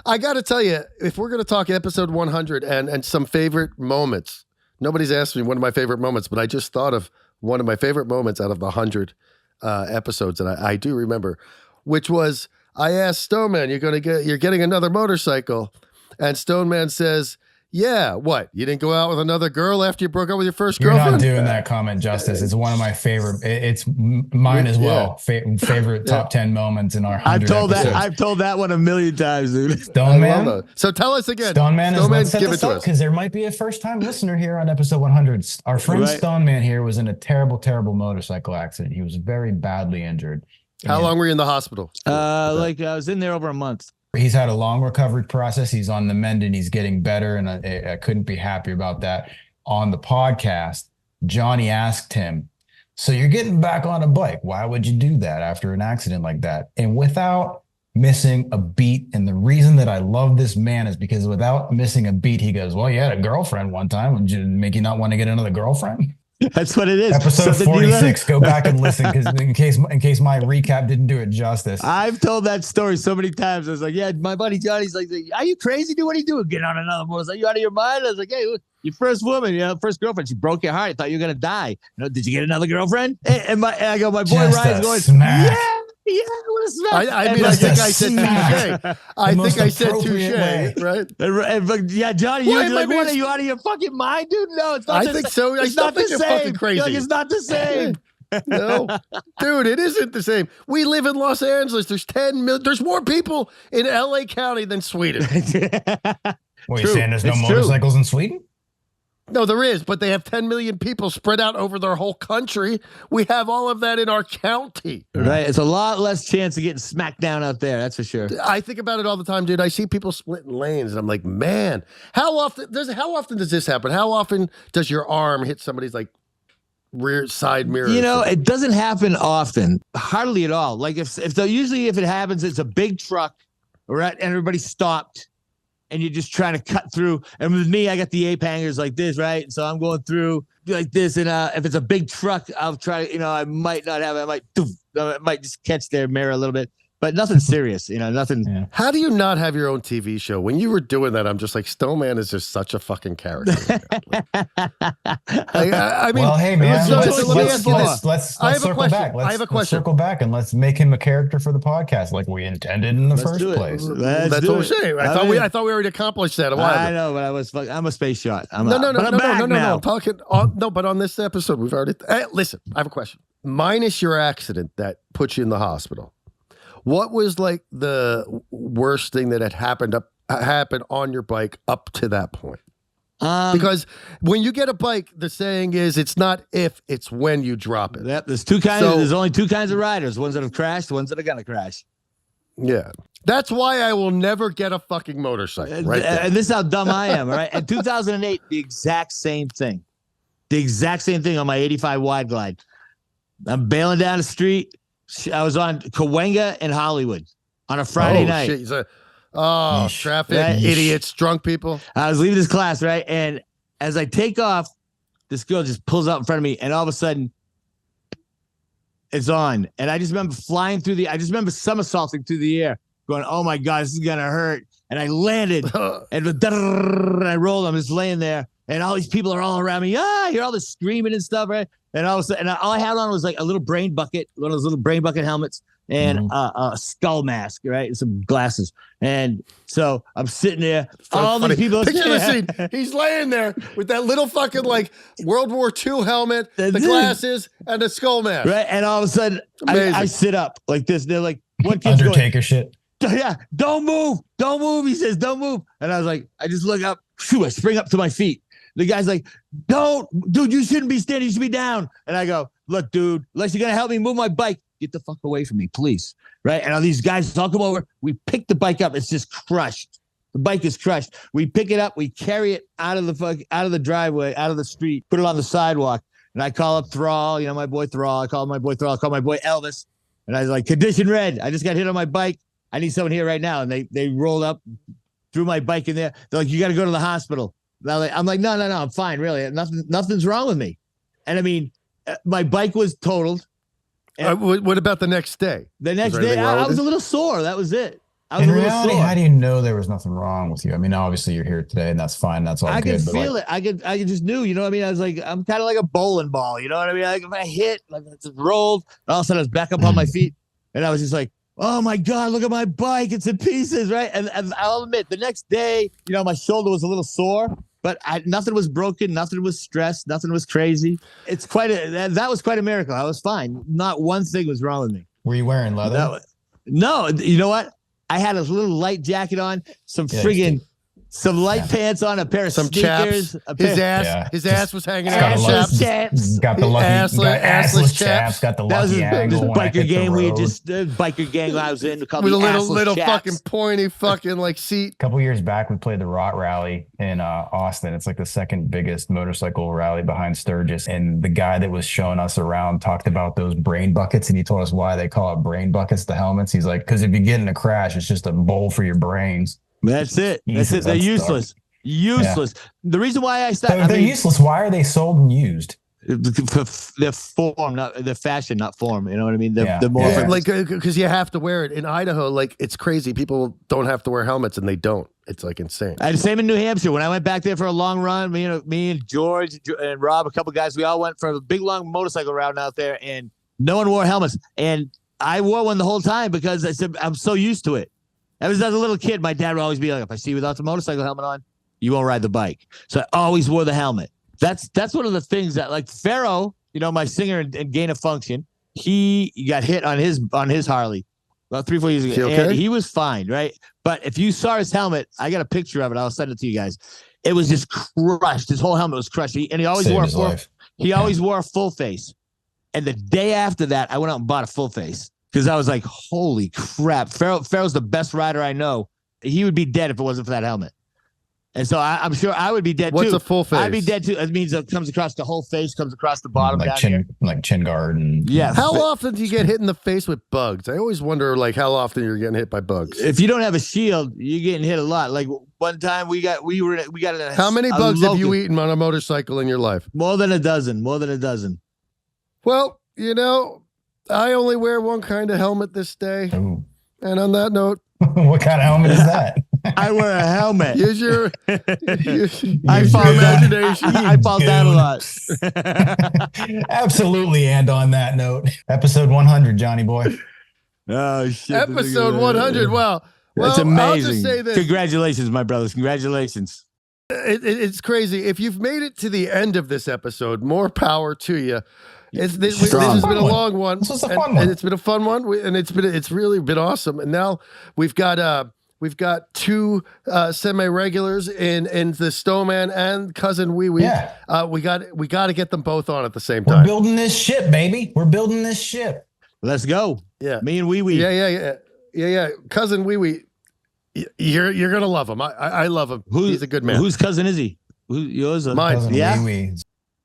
I got to tell you, if we're going to talk episode 100 and some favorite moments, nobody's asked me one of my favorite moments, but I just thought of one of my favorite moments out of the 100 episodes that I do remember, which was I asked Stoneman, you're getting another motorcycle. And Stoneman says, yeah, what? You didn't go out with another girl after you broke up with your first girlfriend? You're not doing that comment justice. It's one of my favorite. It's mine as well. Favorite top 10 moments in our 100 episodes. I've told that one a million times, dude. Stoneman. So tell us again. Stoneman give it to us. Because there might be a first-time listener here on episode 100. Our friend Stoneman here was in a terrible, terrible motorcycle accident. He was very badly injured. How long were you in the hospital? I was in there over a month. He's had a long recovery process. He's on the mend and he's getting better. And I couldn't be happier about that. On the podcast, Johnny asked him, so you're getting back on a bike. Why would you do that after an accident like that? And without missing a beat, and the reason that I love this man is because without missing a beat, he goes, well, you had a girlfriend one time. Would you make you not want to get another girlfriend? That's what it is. Episode 46. Go back and listen, because in case my recap didn't do it justice. I've told that story so many times. I was like, yeah, my buddy Johnny's like, are you crazy, dude? What are you doing? Get on another motorcycle. You out of your mind? I was like, hey, your first woman, first girlfriend, she broke your heart. I thought you were gonna die. Did you get another girlfriend? And I go, my boy Ryan's going, smack. Yeah, what a smack. I think I said touche. I think I said touche, right? Yeah, Johnny, you're like, what, are you out of your fucking mind, dude? No, it's not. I think so. I still think you're fucking crazy. Like, it's not the same. No, dude, it isn't the same. We live in Los Angeles. There's 10 million. There's more people in LA County than Sweden. What, you saying there's no motorcycles in Sweden? No, there is, but they have 10 million people spread out over their whole country. We have all of that in our county. Right. It's a lot less chance of getting smacked down out there. That's for sure. I think about it all the time, dude. I see people splitting lanes, and I'm like, man, how often does this happen? How often does your arm hit somebody's like rear side mirror? It doesn't happen often, hardly at all. Like usually if it happens, it's a big truck, right? And everybody stopped. And you're just trying to cut through. And with me, I got the ape hangers like this, right? So I'm going through like this. And if it's a big truck, I'll try, I might not have it. I might just catch their mirror a little bit. But nothing serious, nothing. Yeah. How do you not have your own TV show? When you were doing that, I'm just like, Stoneman is just such a fucking character. I mean, well, hey, man, let's circle back. Let's circle back and let's make him a character for the podcast like we intended in the first place. That's what we're saying. I thought we already accomplished that a while ago. I know, but I'm a space shot. No. I'm talking, but on this episode, we've already, listen, I have a question. Minus your accident that put you in the hospital. What was like the worst thing that had happened on your bike up to that point? Because when you get a bike, the saying is it's not if, it's when you drop it. Yep, there's only two kinds of riders, ones that have crashed, ones that are going to crash. Yeah. That's why I will never get a fucking motorcycle. Right there. And this is how dumb I am, all right? In 2008, the exact same thing. On my 85 Wide Glide. I'm bailing down the street. I was on Cahuenga in Hollywood on a Friday night. Shit. Traffic, idiots, drunk people. I was leaving this class, right? And as I take off, this girl just pulls out in front of me, and all of a sudden, it's on. And I just remember somersaulting through the air, going, oh my God, this is going to hurt. and I landed, and I rolled. I'm just laying there, and all these people are all around me. You're all this screaming and stuff, right? And all of a sudden, all I had on was like a little brain bucket, one of those little brain bucket helmets, and a skull mask, right? And some glasses. And so I'm sitting there. So all funny. these people. Picture the scene. He's laying there with that little fucking like World War II helmet, the glasses, and the skull mask. Right. And all of a sudden, I sit up like this. They're like, what kid's Undertaker shit. Yeah, don't move. Don't move. He says, don't move. And I was like, I just look up. Phew, I spring up to my feet. The guy's like, dude, you shouldn't be standing. You should be down. And I go, look, dude, unless you're going to help me move my bike, get the fuck away from me, please. Right. And all these guys all come over. We pick the bike up. It's just crushed. The bike is crushed. We pick it up. We carry it out of the driveway, out of the street, put it on the sidewalk. And I call up Thrall, my boy Thrall. I call my boy Thrall. I call my boy Elvis. And I was like, condition red. I just got hit on my bike. I need someone here right now. And they rolled up, threw my bike in there. They're like, you got to go to the hospital. I'm like, no, I'm fine, really. Nothing's wrong with me. And I mean, my bike was totaled. What about the next day? The next day, I was a little sore. That was it. In reality, how do you know there was nothing wrong with you? I mean, obviously you're here today, and that's fine. That's all good. I could feel it. I just knew. You know what I mean? I was like, I'm kind of like a bowling ball. You know what I mean? Like if I hit, like I just rolled. All of a sudden, I was back up on my feet, and I was just like, oh my God, look at my bike. It's in pieces, right? And I'll admit, the next day, my shoulder was a little sore, but nothing was broken. Nothing was stressed. Nothing was crazy. That was quite a miracle. I was fine. Not one thing was wrong with me. Were you wearing leather? No, you know what? I had a little light jacket on, some light pants on, a pair of sneakers. Chaps. His ass was hanging out. Chaps. Got the lucky assless chaps. Got the lucky angle. That was biker gang. We had just biker gang I was in. With a little fucking pointy fucking like seat. A couple years back, we played the Rot Rally in Austin. It's like the second biggest motorcycle rally behind Sturgis. And the guy that was showing us around talked about those brain buckets, and he told us why they call it brain buckets, the helmets. He's like, because if you get in a crash, it's just a bowl for your brains. That's it. They're useless. Useless. Yeah. The reason why I stopped. They're useless. Why are they sold and used? They're form, they're fashion, not form. You know what I mean? The more like because you have to wear it in Idaho. Like it's crazy. People don't have to wear helmets, and they don't. It's like insane. Same in New Hampshire. When I went back there for a long run, me and George and Rob, a couple guys, we all went for a big long motorcycle route out there, and no one wore helmets. And I wore one the whole time because I said I'm so used to it. As a little kid, my dad would always be like, if I see you without the motorcycle helmet on, you won't ride the bike. So I always wore the helmet. That's one of the things that, like Pharaoh, my singer in Gain of Function, he got hit on his Harley about 3-4 years ago. Okay? And he was fine, right? But if you saw his helmet, I got a picture of it. I'll send it to you guys. It was just crushed. His whole helmet was crushed. He always wore a full face. And the day after that, I went out and bought a full face. Because I was like, holy crap. Pharaoh's the best rider I know. He would be dead if it wasn't for that helmet. And so I'm sure I would be dead too. What's a full face? I'd be dead too. It means it comes across the whole face, comes across the bottom like down here. Like chin guard. And yeah. How often do you get hit in the face with bugs? I always wonder like how often you're getting hit by bugs. If you don't have a shield, you're getting hit a lot. Like one time we got How many bugs have you eaten on a motorcycle in your life? More than a dozen. Well, I only wear one kind of helmet this day. Ooh. And on that note, what kind of helmet is that? I wear a helmet. Use your imagination. I fall down a lot. Absolutely. And on that note, episode 100, Johnny boy. Oh shit! Episode 100. Wow, that's amazing. I'll just say this. Congratulations, my brothers. Congratulations. It's crazy. If you've made it to the end of this episode, more power to you. This has been a long one. This was a fun one. And it's been a fun one, and it's really been awesome. And now we've got two semi-regulars in the Snowman and Cousin Wee Wee. Yeah. We got to get them both on at the same time. We're building this ship, baby. We're building this ship. Let's go. Yeah. Me and Wee Wee. Yeah. Cousin Wee Wee, you're gonna love him. I love him. He's a good man. Whose cousin is he? Yours? Mine. Cousin Yeah. Wee Wee.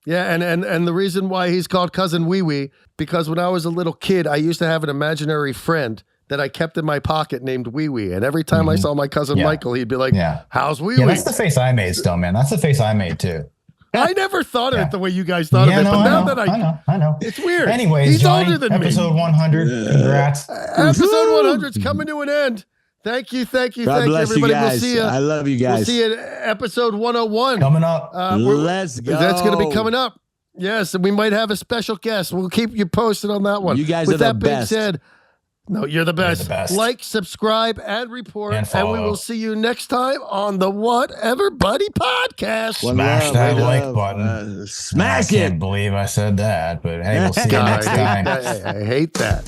Yeah, and the reason why he's called Cousin Wee Wee, because when I was a little kid, I used to have an imaginary friend that I kept in my pocket named Wee Wee. And every time I saw my cousin Michael, he'd be like, how's Wee Wee? Yeah, that's the face I made still, man. That's the face I made too. I never thought of it the way you guys thought of it, but now that I know. It's weird. Anyways, he's Johnny, older than episode me. 100. Congrats. Episode 100's coming to an end. Thank you, God bless everybody. you guys. We'll see you. I love you guys. We'll see you at episode 101 coming up. Let's go. That's going to be coming up. Yes, and we might have a special guest. We'll keep you posted on that one. You guys With are the that being best. said, no, you're the best. You're the best. Like, subscribe, and report. And we follow. will see you next time on the Whatever Buddy podcast. One Smash love, that one like love. button. Smash I can't it. believe I said that, but hey, we'll see you God, next time. I hate that.